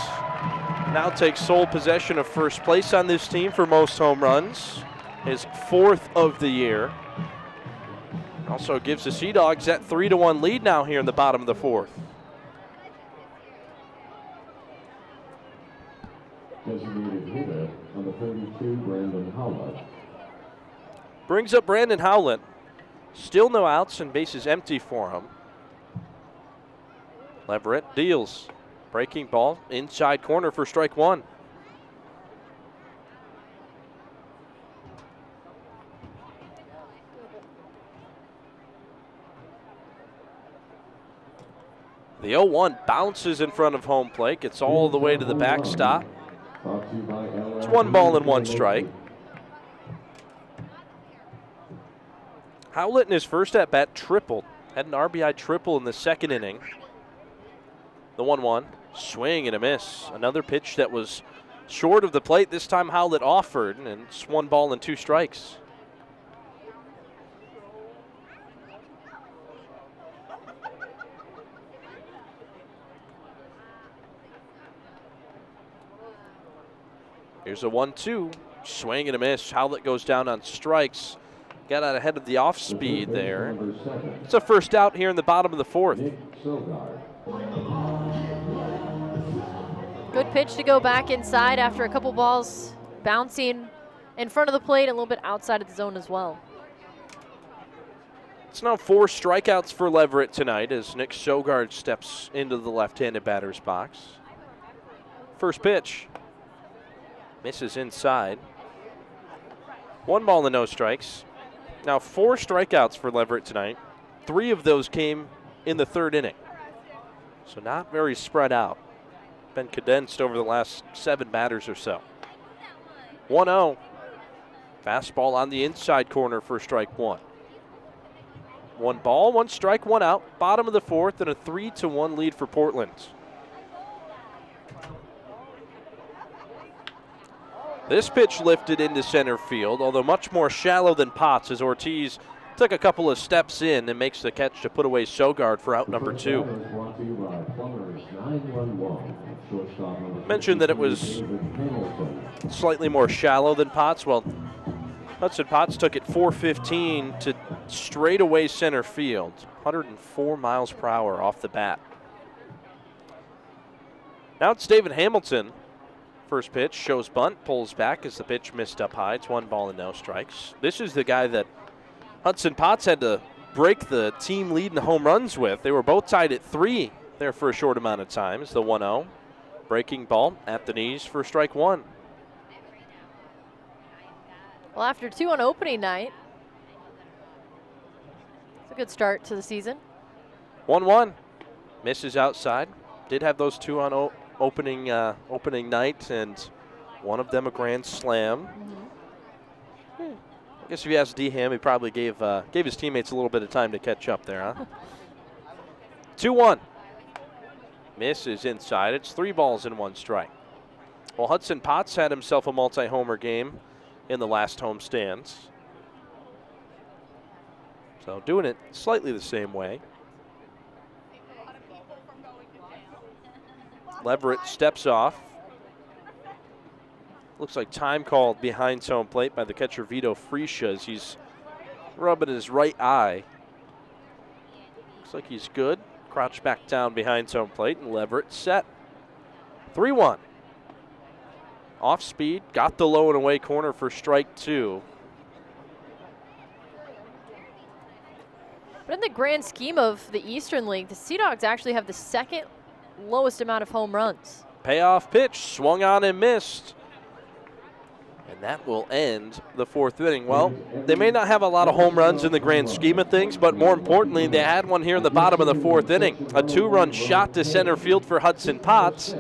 now takes sole possession of first place on this team for most home runs. His 4th of the year. Also gives the Sea Dogs that 3-1 lead now here in the bottom of the 4th. Designated hitter number 32, Brandon Howlett. Brings up Brandon Howlett. Still no outs and bases empty for him. Leverett deals. Breaking ball inside corner for strike 1. The 0-1 bounces in front of home plate. Gets all the way to the backstop. It's 1 ball and 1 strike. Howlett in his first at-bat tripled. Had an RBI triple in the second inning. The 1-1. Swing and a miss. Another pitch that was short of the plate. This time Howlett offered, and it's 1 ball and 2 strikes. Here's a 1-2. Swing and a miss. Howlett goes down on strikes. Got out ahead of the off speed there. It's a first out here in the bottom of the 4th. Good pitch to go back inside after a couple balls bouncing in front of the plate, a little bit outside of the zone as well. It's now 4 strikeouts for Leverett tonight as Nick Sogard steps into the left-handed batter's box. First pitch. Misses inside. 1 ball and no strikes. Now 4 strikeouts for Leverett tonight. 3 of those came in the 3rd inning. So not very spread out. Been condensed over the last 7 batters or so. 1-0. Fastball on the inside corner for strike 1. 1 ball, 1 strike, 1 out. Bottom of the 4th and a 3-1 lead for Portland. This pitch lifted into center field, although much more shallow than Potts as Ortiz took a couple of steps in and makes the catch to put away Sogard for out number 2. Mentioned that it was slightly more shallow than Potts. Well, Hudson Potts took it 415 to straightaway center field. 104 miles per hour off the bat. Now it's David Hamilton. First pitch shows bunt, pulls back as the pitch missed up high. It's 1 ball and no strikes. This is the guy that Hudson Potts had to break the team lead in home runs with. They were both tied at 3 there for a short amount of time. It's the 1-0. Breaking ball at the knees for strike 1. Well, after 2 on opening night, it's a good start to the season. 1-1. Misses outside. Did have those 2 on opening night, and one of them a grand slam. I guess if you ask D-Ham, he probably gave his teammates a little bit of time to catch up there, huh? 2-1. Misses inside. It's 3 balls and 1 strike. Well, Hudson Potts had himself a multi-homer game in the last home stands. So doing it slightly the same way. Leverett steps off. Looks like time called behind home plate by the catcher Vito Freesia as he's rubbing his right eye. Looks like he's good. Crouch back down behind home plate, and Leverett set. 3-1. Off speed, got the low and away corner for strike 2. But in the grand scheme of the Eastern League, the Sea Dogs actually have the second lowest amount of home runs. Payoff pitch, swung on and missed. And that will end the 4th inning. Well, they may not have a lot of home runs in the grand scheme of things, but more importantly, they had one here in the bottom of the 4th inning. A 2-run shot to center field for Hudson Potts.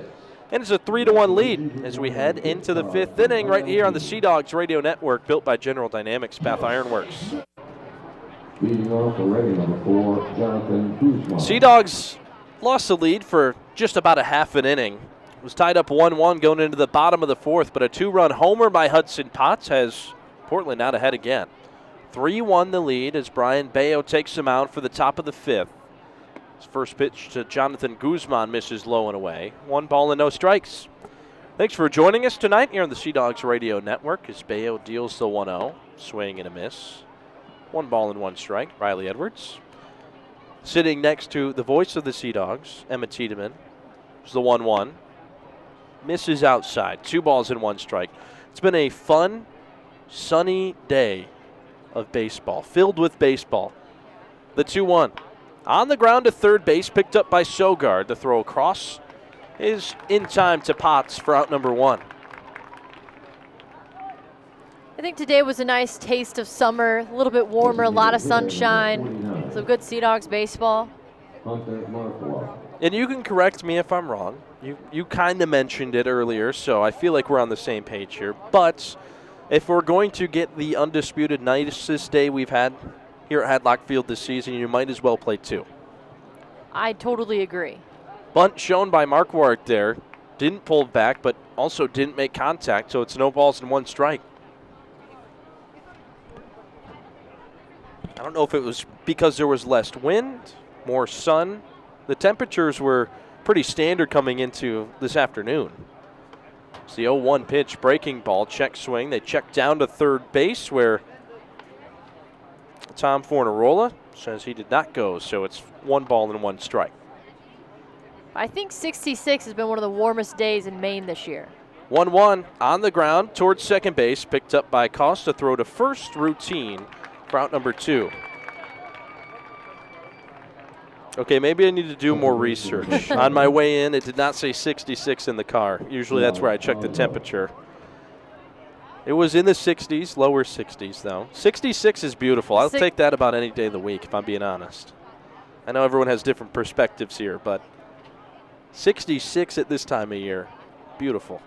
And it's a 3-1 lead as we head into the 5th inning right here on the Sea Dogs Radio Network, built by General Dynamics Bath Iron Works. Leading off the ready, number 4, Jonathan Guzman. Sea Dogs lost the lead for just about a half an inning. It was tied up 1-1 going into the bottom of the 4th, but a 2-run homer by Hudson Potts has Portland out ahead again. 3-1 the lead as Brian Bayo takes him out for the top of the 5th. His first pitch to Jonathan Guzman misses low and away. 1 ball and no strikes. Thanks for joining us tonight here on the Sea Dogs Radio Network as Bayo deals the 1-0. Swing and a miss. 1 ball and 1 strike. Riley Edwards. Sitting next to the voice of the Sea Dogs, Emma Tiedemann. It's the 1-1. Misses outside. 2 balls and 1 strike. It's been a fun, sunny day of baseball, filled with baseball. The 2-1. On the ground to third base, picked up by Sogard. The throw across is in time to Potts for out number 1. I think today was a nice taste of summer, a little bit warmer, a lot of sunshine, some good Sea Dogs baseball. And you can correct me if I'm wrong. You kind of mentioned it earlier, so I feel like we're on the same page here. But if we're going to get the undisputed nicest day we've had here at Hadlock Field this season, you might as well play 2. I totally agree. Bunt shown by Marquardt there. Didn't pull back, but also didn't make contact, so it's no balls and 1 strike. I don't know if it was because there was less wind, more sun. The temperatures were pretty standard coming into this afternoon. It's the 0-1 pitch, breaking ball, check swing. They check down to third base where Tom Fornarola says he did not go, so it's 1 ball and 1 strike. I think 66 has been one of the warmest days in Maine this year. 1-1 on the ground towards second base, picked up by Costa, throw to first, routine for out number 2. Okay, maybe I need to do more research. On my way in, it did not say 66 in the car. Usually that's where I check the temperature. It was in the 60s, lower 60s, though. 66 is beautiful. I'll take that about any day of the week, if I'm being honest. I know everyone has different perspectives here, but 66 at this time of year, beautiful.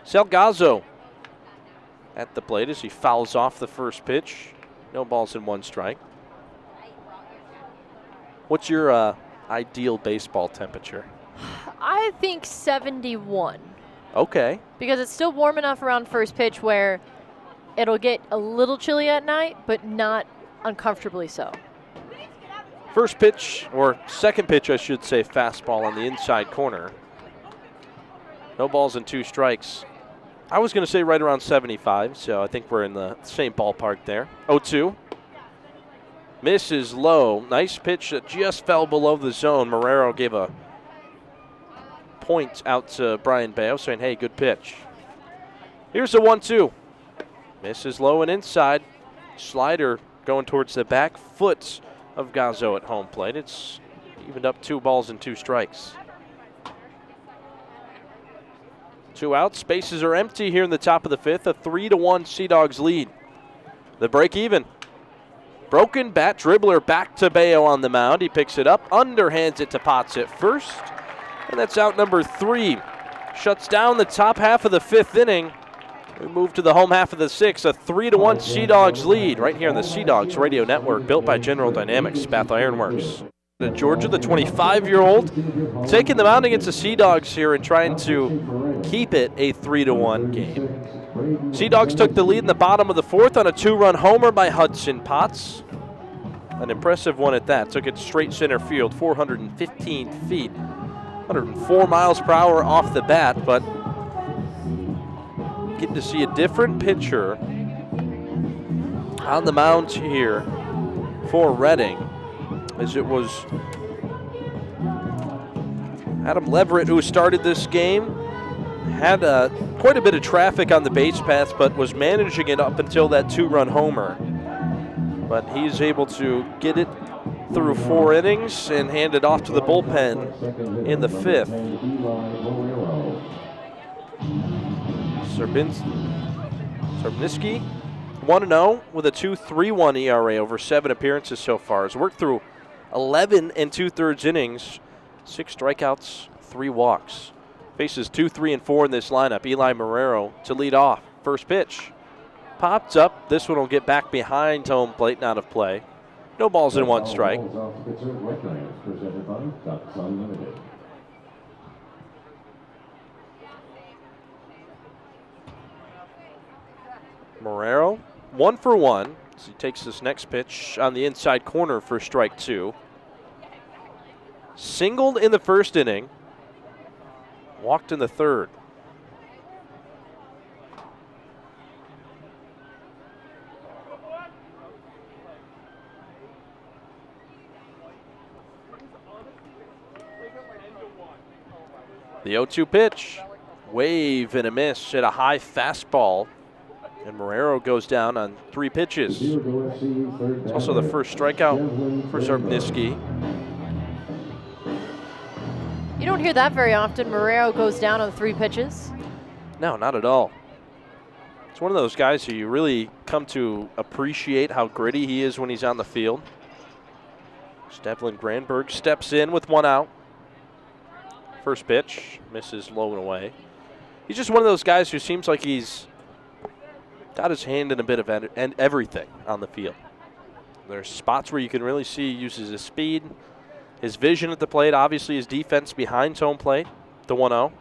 Salgazzo at the plate as he fouls off the first pitch. No balls and 1 strike. What's your ideal baseball temperature? I think 71. Okay. Because it's still warm enough around first pitch where it'll get a little chilly at night, but not uncomfortably so. First pitch, or second pitch, I should say, fastball on the inside corner. No balls and 2 strikes. I was going to say right around 75, so I think we're in the same ballpark there. 0-2. Misses low. Nice pitch that just fell below the zone. Marrero gave a point out to Brian Bayo saying, hey, good pitch. Here's a 1-2. Misses low and inside. Slider going towards the back foot of Gazzo at home plate. It's evened up 2 balls and 2 strikes. 2 outs. Bases are empty here in the top of the 5th. A 3-1 Sea Dogs lead. The break even. Broken bat dribbler back to Bayo on the mound. He picks it up, underhands it to Potts at first, and that's out number 3. Shuts down the top half of the 5th inning. We move to the home half of the 6th. A 3-1 Sea Dogs lead right here on the Sea Dogs Radio Network, built by General Dynamics, Bath Ironworks. Georgia, the 25-year-old, taking the mound against the Sea Dogs here and trying to keep it a 3-1 game. Sea Dogs took the lead in the bottom of the 4th on a 2-run homer by Hudson Potts. An impressive one at that. Took it straight center field, 415 feet, 104 miles per hour off the bat, but getting to see a different pitcher on the mound here for Reading, as it was Adam Leverett who started this game. Had quite a bit of traffic on the base paths, but was managing it up until that 2-run homer. But he's able to get it through 4 innings and hand it off to the bullpen in the 5th. Serbinski, 1-0 with a 2.31 ERA over 7 appearances so far. Has worked through 11 2/3 innings, 6 strikeouts, 3 walks. Faces 2, 3, and 4 in this lineup. Eli Marrero to lead off. First pitch. Popped up. This one will get back behind home plate and out of play. No balls and 1 strike. Marrero, 1 for 1. So he takes this next pitch on the inside corner for strike 2. Singled in the 1st inning. Walked in the 3rd. The 0-2 pitch. Wave and a miss at a high fastball. And Marrero goes down on 3 pitches. It's also the first strikeout for Serbinski. You don't hear that very often. Marrero goes down on 3 pitches. No, not at all. It's one of those guys who you really come to appreciate how gritty he is when he's on the field. Devlin Granberg steps in with 1 out. First pitch, misses low and away. He's just one of those guys who seems like he's got his hand in a bit of everything on the field. There's spots where you can really see he uses his speed, his vision at the plate, obviously his defense behind home plate. The 1-0.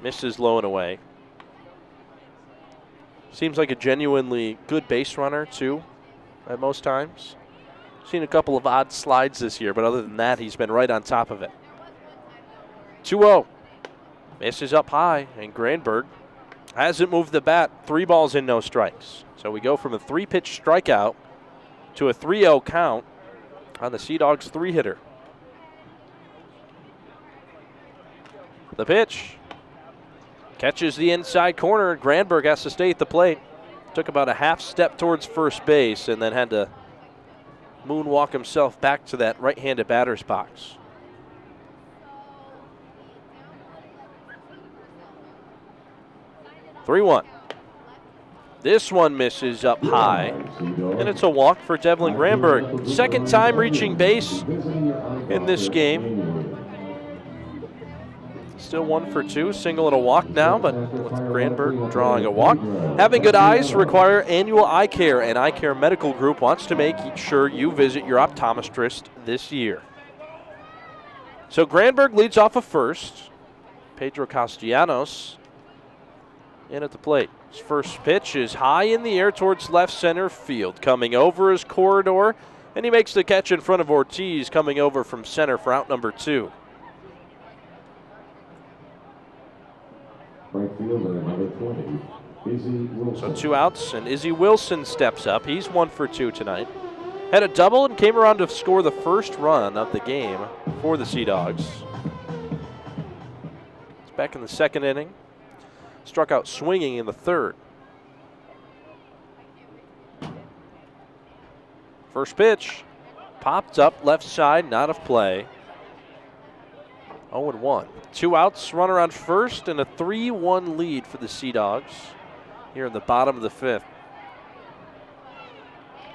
Misses low and away. Seems like a genuinely good base runner, too, at most times. Seen a couple of odd slides this year, but other than that, he's been right on top of it. 2-0. Misses up high, and Granberg hasn't moved the bat. 3 balls and no strikes. So we go from a 3-pitch strikeout to a 3-0 count on the Sea Dogs 3-hitter. The pitch. Catches the inside corner. Granberg has to stay at the plate. Took about a half step towards first base and then had to moonwalk himself back to that right-handed batter's box. (3-1). This one misses up high, and it's a walk for Devlin Granberg. Second time reaching base in this game. Still 1 for 2, single and a walk now, but with Granberg drawing a walk. Having good eyes require annual eye care, and Eye Care Medical Group wants to make sure you visit your optometrist this year. So Granberg leads off of first. Pedro Castellanos in at the plate. His first pitch is high in the air towards left center field, coming over his corridor, and he makes the catch in front of Ortiz, coming over from center for out number 2. Right fielder, number 20, Izzy Wilson. So 2 outs, and Izzy Wilson steps up. He's 1 for 2 tonight. Had a double and came around to score the first run of the game for the Sea Dogs. It's back in the 2nd inning. Struck out swinging in the 3rd. First pitch popped up left side, not of play. 0-1. 2 outs, runner on first, and a 3-1 lead for the Sea Dogs here in the bottom of the 5th.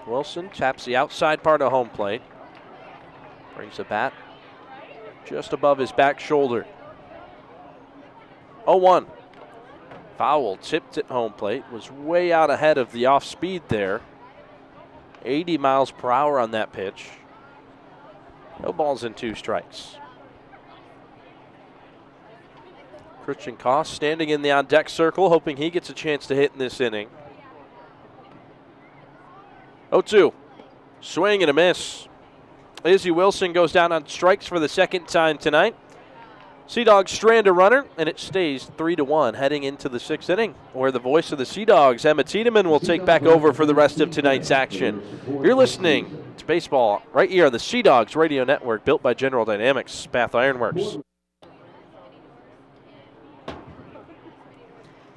Wilson taps the outside part of home plate. Brings the bat just above his back shoulder. 0-1. Foul tipped at home plate. Was way out ahead of the off speed there. 80 miles per hour on that pitch. No balls and 2 strikes. Christian Koss standing in the on-deck circle, hoping he gets a chance to hit in this inning. 0-2. Swing and a miss. Izzy Wilson goes down on strikes for the second time tonight. Sea Dogs strand a runner, and it stays 3-1 heading into the 6th inning, where the voice of the Sea Dogs, Emma Tiedemann, will take back over for the rest of tonight's action. You're listening to baseball right here on the Sea Dogs Radio Network, built by General Dynamics, Bath Ironworks.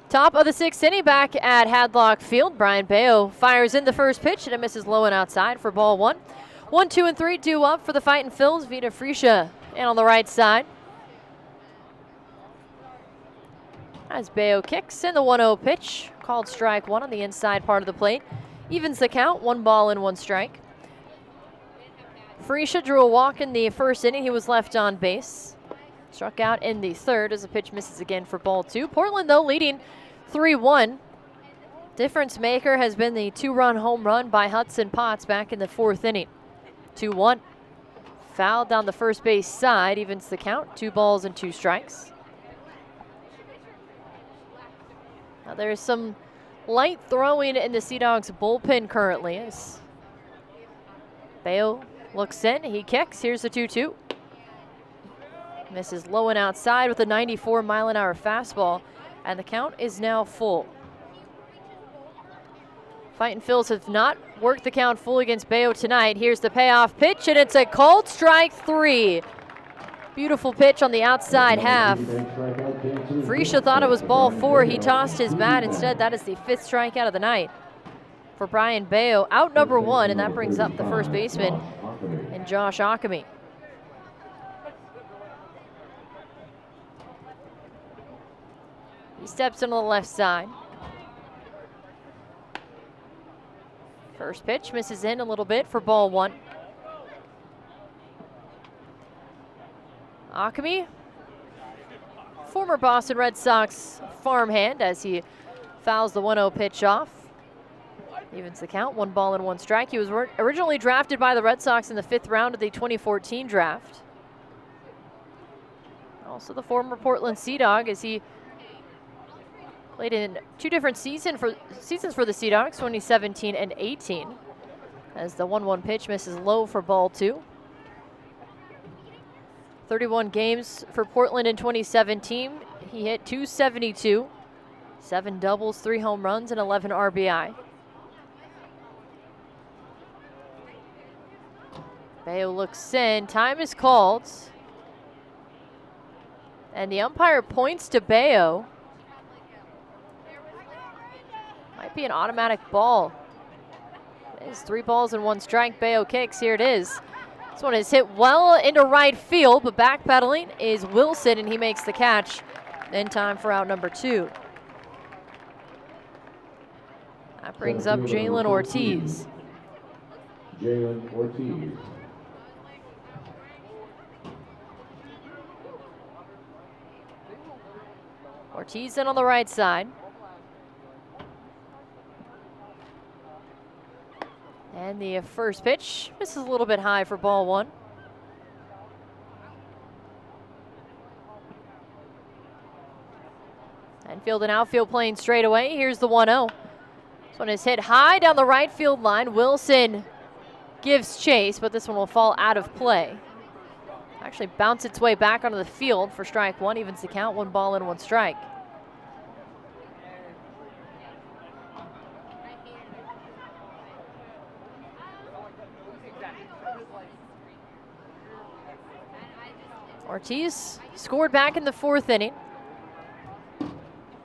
Top of the 6th inning, back at Hadlock Field. Brian Bayo fires in the first pitch, and it misses low and outside for ball 1. 1, 2, and 3 due up for the Fightin Phils. Vita Freesia in on the right side. As Bayo kicks in the 1-0 pitch, called strike 1 on the inside part of the plate. Evens the count, 1 ball and 1 strike. Freesia drew a walk in the first inning. He was left on base. Struck out in the 3rd as the pitch misses again for ball 2. Portland, though, leading 3-1. Difference maker has been the 2-run home run by Hudson Potts back in the 4th inning. 2-1. Foul down the first base side, evens the count, 2 balls and 2 strikes. Now there's some light throwing in the Sea Dogs bullpen currently. As Bayo looks in, he kicks, here's the 2-2. Misses low and outside with a 94-mile-an-hour fastball, and the count is now full. Fightin Phils have not worked the count full against Bayo tonight. Here's the payoff pitch, and it's a called strike 3. Beautiful pitch on the outside half. Freesia thought it was ball 4. He tossed his bat. Instead, that is the 5th strikeout of the night for Brian Bayo. Out number 1, and that brings up the first baseman and Josh Akami. He steps into the left side. First pitch misses in a little bit for ball 1. Akami, former Boston Red Sox farmhand, as he fouls the 1-0 pitch off. Evens the count, 1 ball and 1 strike. He was originally drafted by the Red Sox in the 5th round of the 2014 draft. Also the former Portland Sea Dog, as he played in 2 different seasons for the Sea Dogs, 2017 and 18. As the 1-1 pitch misses low for ball 2. 31 games for Portland in 2017. He hit .272, 7 doubles, 3 home runs, and 11 RBI. Bayo looks in, time is called. And the umpire points to Bayo. Might be an automatic ball. It is 3 balls and 1 strike. Bayo kicks, here it is. This one is hit well into right field, but backpedaling is Wilson, and he makes the catch in time for out number 2. That brings up Jalen Ortiz. Jalen Ortiz. Ortiz in on the right side. And the first pitch misses a little bit high for ball 1. Infield and outfield playing straight away. Here's the 1-0. This one is hit high down the right field line. Wilson gives chase, but this one will fall out of play. Actually bounce its way back onto the field for strike 1. Evens the count, 1 ball and 1 strike. Ortiz scored back in the 4th inning.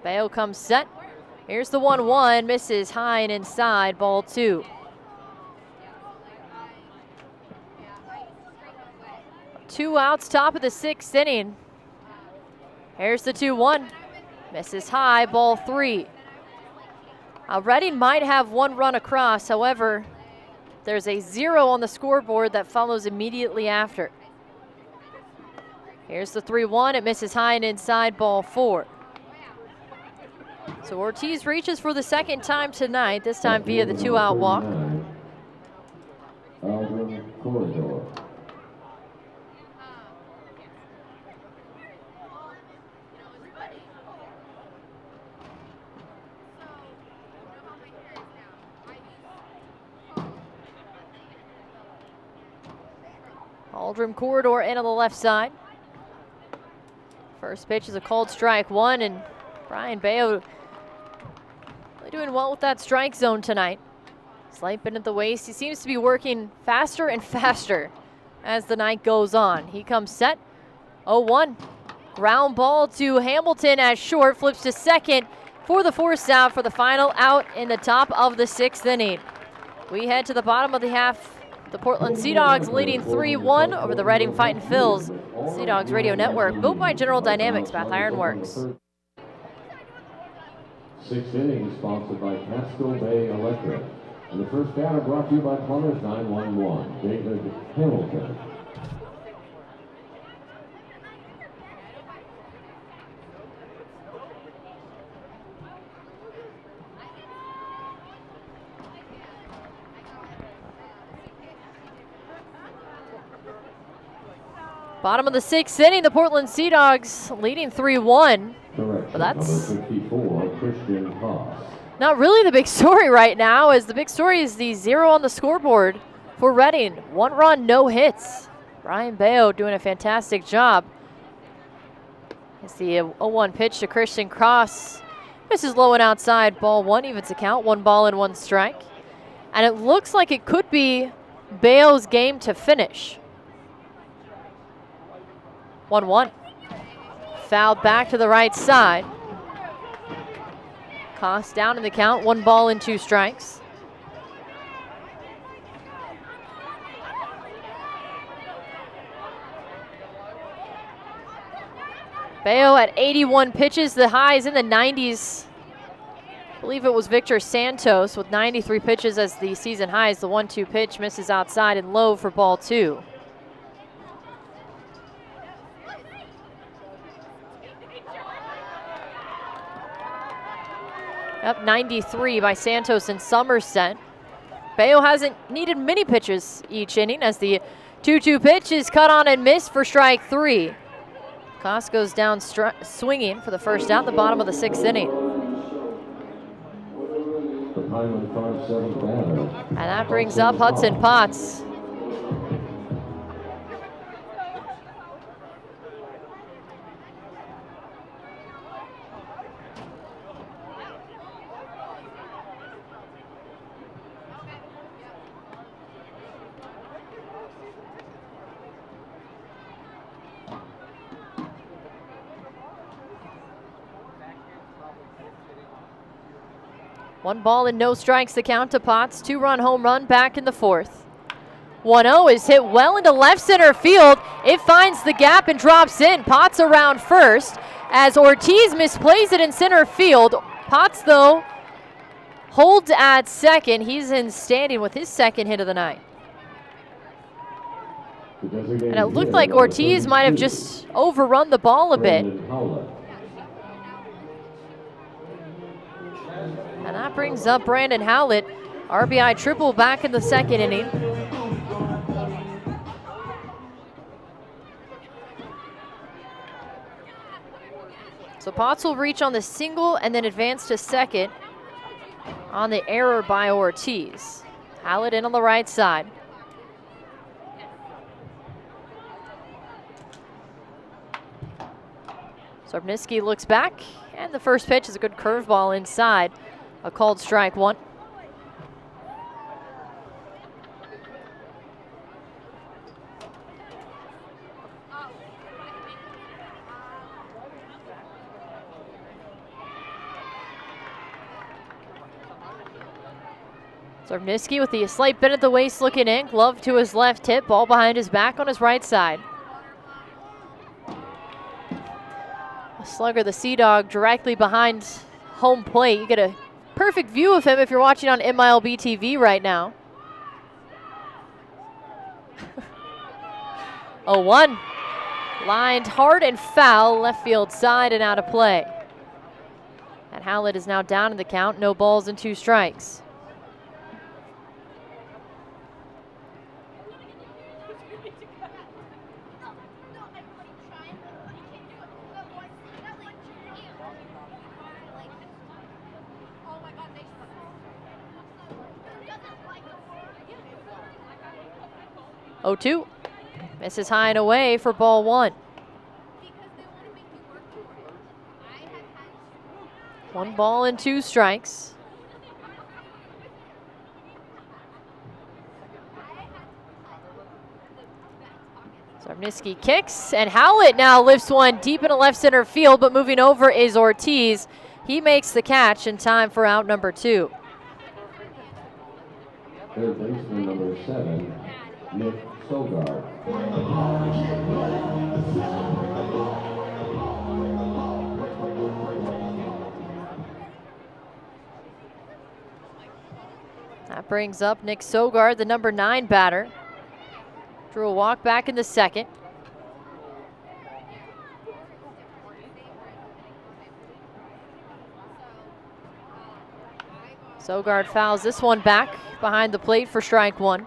Bayo comes set. Here's the 1-1, misses high and inside, ball 2. 2 outs, top of the 6th inning. Here's the 2-1. Misses high, ball 3. Reading might have 1 run across. However, there's a 0 on the scoreboard that follows immediately after. Here's the 3-1. It misses high and inside, ball 4. So Ortiz reaches for the 2nd time tonight, this time via the 2-out walk. Aldrum corridor in on the left side. First pitch is a called strike 1, and Brian Bayo really doing well with that strike zone tonight. Slight bend at the waist. He seems to be working faster and faster as the night goes on. He comes set. 0-1. Ground ball to Hamilton as short. Flips to second for the force out for the final out in the top of the 6th inning. We head to the bottom of the half. The Portland Sea Dogs leading 3-1 over the Reading Fightin Phils. Sea Dogs Radio Network, built by General Dynamics, Bath Iron Works. 6th inning sponsored by Casco Bay Electric. And the first batter brought to you by Plumbers 911, David Hamilton. Bottom of the 6th inning, the Portland Sea Dogs leading 3-1. But that's not really the big story right now, as the big story is the 0 on the scoreboard for Reading. 1 run, no hits. Brian Bayo doing a fantastic job. It's the 0-1 pitch to Christian Cross. Misses low and outside, ball 1, evens the count, 1 ball and 1 strike. And it looks like it could be Bayo's game to finish. 1-1. Fouled back to the right side. Cost down in the count, 1 ball and 2 strikes. Bayo at 81 pitches, the high is in the 90s. I believe it was Victor Santos with 93 pitches as the season high. As the 1-2 pitch misses outside and low for ball 2. Up 93 by Santos and Somerset. Bayo hasn't needed many pitches each inning as the 2-2 pitch is cut on and missed for strike 3. Koss goes down swinging for the first out, the bottom of the 6th inning. And that brings up Hudson Potts. One ball and no strikes, the count to Potts. 2-run home run back in the 4th. 1-0 is hit well into left center field. It finds the gap and drops in. Potts around first as Ortiz misplays it in center field. Potts, though, holds at second. He's in standing with his 2nd hit of the night. And it looked like Ortiz might have just overrun the ball a bit. And that brings up Brandon Howlett. RBI triple back in the 2nd inning. So Potts will reach on the single and then advance to 2nd on the error by Ortiz. Howlett in on the right side. Sorbniski looks back, and the first pitch is a good curveball inside. A called strike 1. Sorbniski with the slight bend at the waist looking in. Glove to his left hip. Ball behind his back on his right side. slugger, the Sea Dog, directly behind home plate. You get a perfect view of him if you're watching on MILB TV right now. 0-1. Lined hard and foul, left field side and out of play. And Howlett is now down in the count, no balls and 2 strikes. Oh, 2. Misses high and away for ball 1. 1 ball and 2 strikes. Zarniski kicks, and Howlett now lifts one deep into left center field, but moving over is Ortiz. He makes the catch in time for out number 2. Third baseman number 7, Nick Sogard. That brings up Nick Sogard, the number 9 batter. Drew a walk back in the second. Sogard fouls this one back behind the plate for strike 1.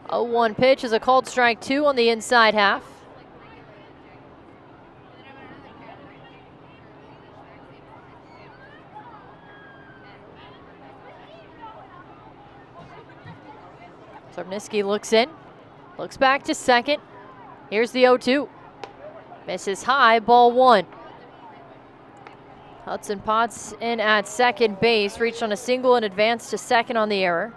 A 0-1 pitch is a called strike 2 on the inside half. Zarniski looks in, looks back to second. Here's the 0-2. Misses high, ball 1. Hudson Potts in at second base, reached on a single and advanced to second on the error.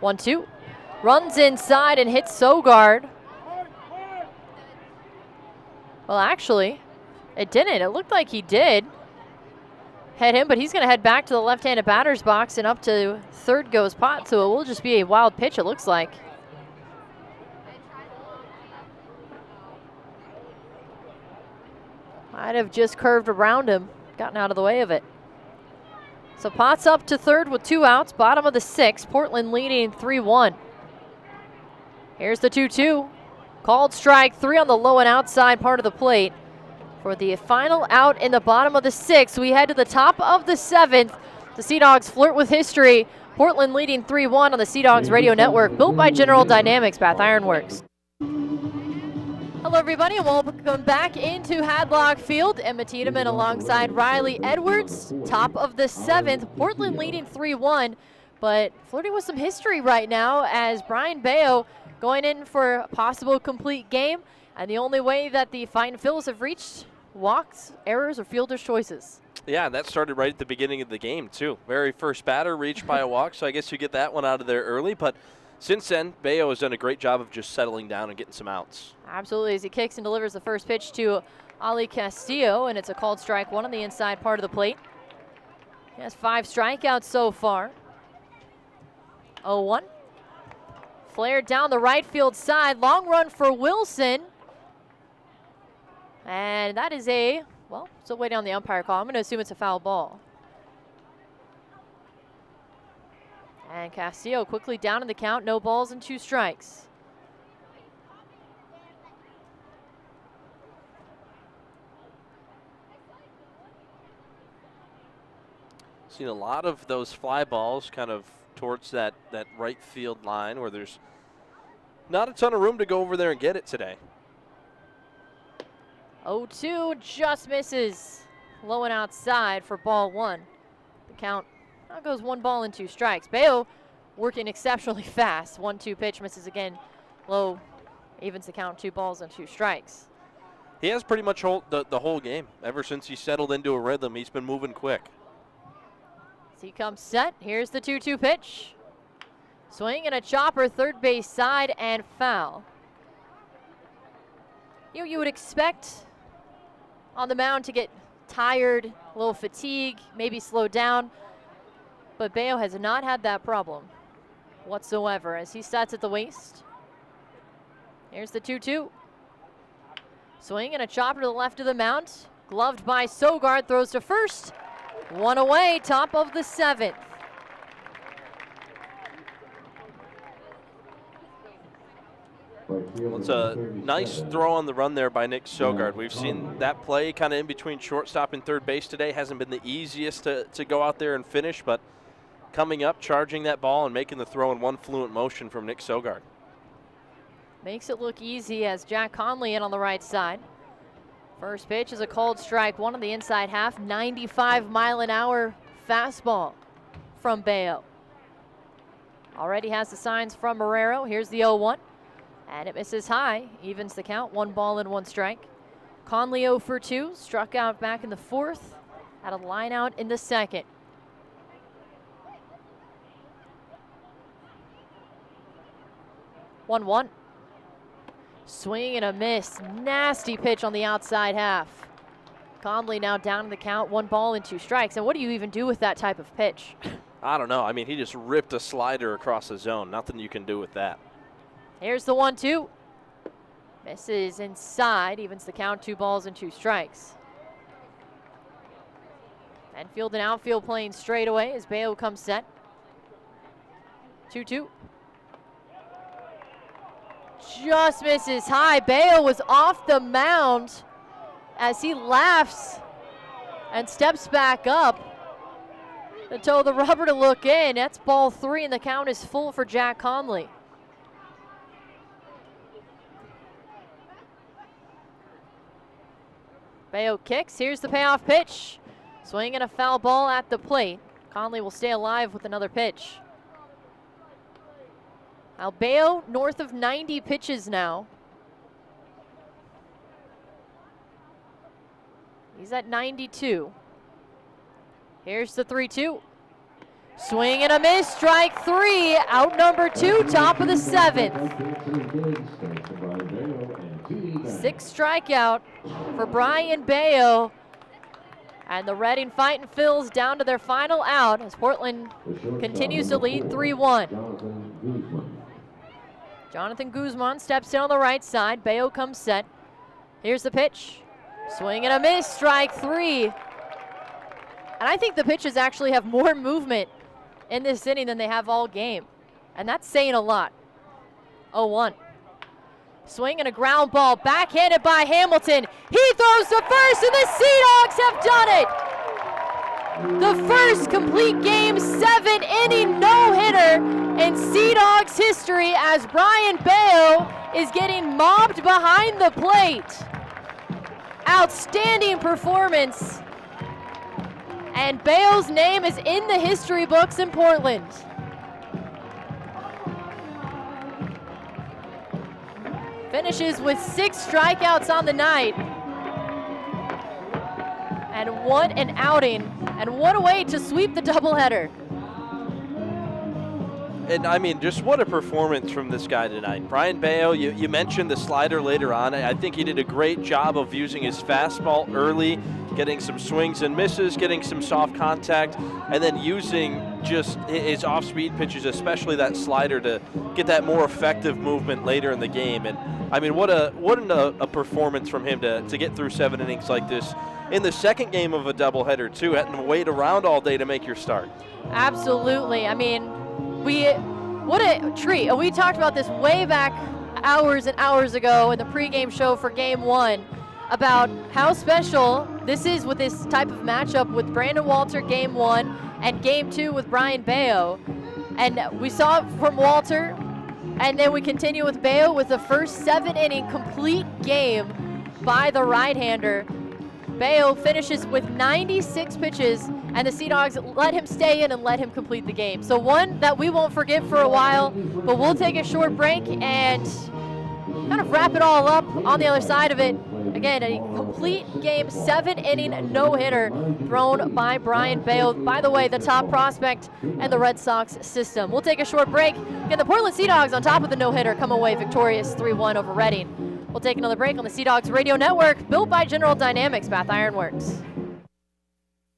One, 2. Runs inside and hits Sogard. Well, actually, it didn't. It looked like he did head him, but he's going to head back to the left-handed batter's box, and up to third goes Potts, so it will just be a wild pitch, it looks like. Might have just curved around him, gotten out of the way of it. So Potts up to third with 2 outs, bottom of the 6th. Portland leading 3-1. Here's the 2-2. Called strike 3 on the low and outside part of the plate. For the final out in the bottom of the 6th, we head to the top of the 7th. The Sea Dogs flirt with history. Portland leading 3-1 on the Sea Dogs Radio Network, built by General Dynamics, Bath Ironworks. Hello, everybody, and welcome back into Hadlock Field. Emma Tiedemann alongside Riley Edwards. Top of the 7th, Portland leading 3-1, but flirting with some history right now as Brian Bayo going in for a possible complete game, and the only way that the Fightin Phils have reached walks, errors, or fielder's choices. Yeah, that started right at the beginning of the game, too. Very first batter reached by a walk, so I guess you get that one out of there early, but since then, Bayo has done a great job of just settling down and getting some outs. Absolutely, as he kicks and delivers the first pitch to Ali Castillo, and it's a called strike 1 on the inside part of the plate. He has 5 strikeouts so far. 0-1. Flared down the right field side, long run for Wilson. And that is still waiting on the umpire call. I'm going to assume it's a foul ball. And Castillo quickly down in the count, no balls and 2 strikes. Seen a lot of those fly balls kind of towards that right field line where there's not a ton of room to go over there and get it today. 0-2 just misses. Low and outside for ball 1. The count now goes 1 ball and 2 strikes. Bayo working exceptionally fast. 1-2 pitch misses again. Low evens the count, 2 balls and 2 strikes. He has pretty much the whole game. Ever since he settled into a rhythm, he's been moving quick. As he comes set, here's the 2-2 pitch. Swing and a chopper, third base side, and foul. You would expect on the mound to get tired, a little fatigue, maybe slow down, but Bayo has not had that problem whatsoever as he sets at the waist. Here's the 2-2. Swing and a chopper to the left of the mound. Gloved by Sogard, throws to first. One away, top of the 7th. Well, it's a nice throw on the run there by Nick Sogard. We've seen that play kind of in between shortstop and third base today. Hasn't been the easiest to go out there and finish, but coming up, charging that ball, and making the throw in one fluent motion from Nick Sogard. Makes it look easy as Jack Conley in on the right side. First pitch is a called strike, one on the inside half, 95-mile-an-hour fastball from Bayo. Already has the signs from Marrero. Here's the 0-1. And it misses high, evens the count, 1 ball and 1 strike. Conley 0 for 2, struck out back in the 4th, had a line out in the 2nd. One. Swing and a miss, nasty pitch on the outside half. Conley now down in the count, 1 ball and 2 strikes. And what do you even do with that type of pitch? I don't know. I mean, he just ripped a slider across the zone. Nothing you can do with that. Here's the 1-2. Misses inside, evens the count, 2 balls and 2 strikes. Infield and outfield playing straight away as Bayo comes set. 2-2. Just misses high. Bayo was off the mound as he laughs and steps back up to toe the rubber to look in. That's ball 3 and the count is full for Jack Conley. Bayo kicks, here's the payoff pitch. Swing and a foul ball at the plate. Conley will stay alive with another pitch. Now Bayo north of 90 pitches now. He's at 92. Here's the 3-2. Swing and a miss, strike 3, out number 2, top of the 7th. 6 strikeout for Brian Bayo. And the Reading Fightin Phils down to their final out as Portland continues to lead 3-1. Jonathan Guzman steps in on the right side. Bayo comes set. Here's the pitch. Swing and a miss, strike 3. And I think the pitches actually have more movement in this inning than they have all game. And that's saying a lot. 0-1. Swing and a ground ball, backhanded by Hamilton. He throws to first, and the Sea Dogs have done it! The first complete game 7-inning no-hitter in Sea Dogs history as Brian Bayo is getting mobbed behind the plate. Outstanding performance. And Bayo's name is in the history books in Portland. Finishes with 6 strikeouts on the night. And what an outing. And what a way to sweep the doubleheader. And I mean, just what a performance from this guy tonight. Brian Bayo, you mentioned the slider later on. I think he did a great job of using his fastball early, getting some swings and misses, getting some soft contact, and then using just his off-speed pitches, especially that slider, to get that more effective movement later in the game. And I mean, what a performance from him to get through 7 innings like this in the second game of a doubleheader too, having to wait around all day to make your start. Absolutely. I mean, what a treat. And we talked about this way back hours and hours ago in the pregame show for Game 1 about how special this is with this type of matchup with Brandon Walter Game 1 and Game 2 with Brian Bayo. And we saw it from Walter, and then we continue with Bayo with the first 7-inning complete game by the right-hander. Bayo finishes with 96 pitches, and the Sea Dogs let him stay in and let him complete the game. So one that we won't forget for a while, but we'll take a short break and kind of wrap it all up on the other side of it Again, a complete game, 7-inning no-hitter thrown by Brian Bale. By the way, the top prospect in the Red Sox system. We'll take a short break. Again, the Portland Sea Dogs on top of the no-hitter come away victorious 3-1 over Reading. We'll take another break on the Sea Dogs Radio Network, built by General Dynamics, Bath Iron Works.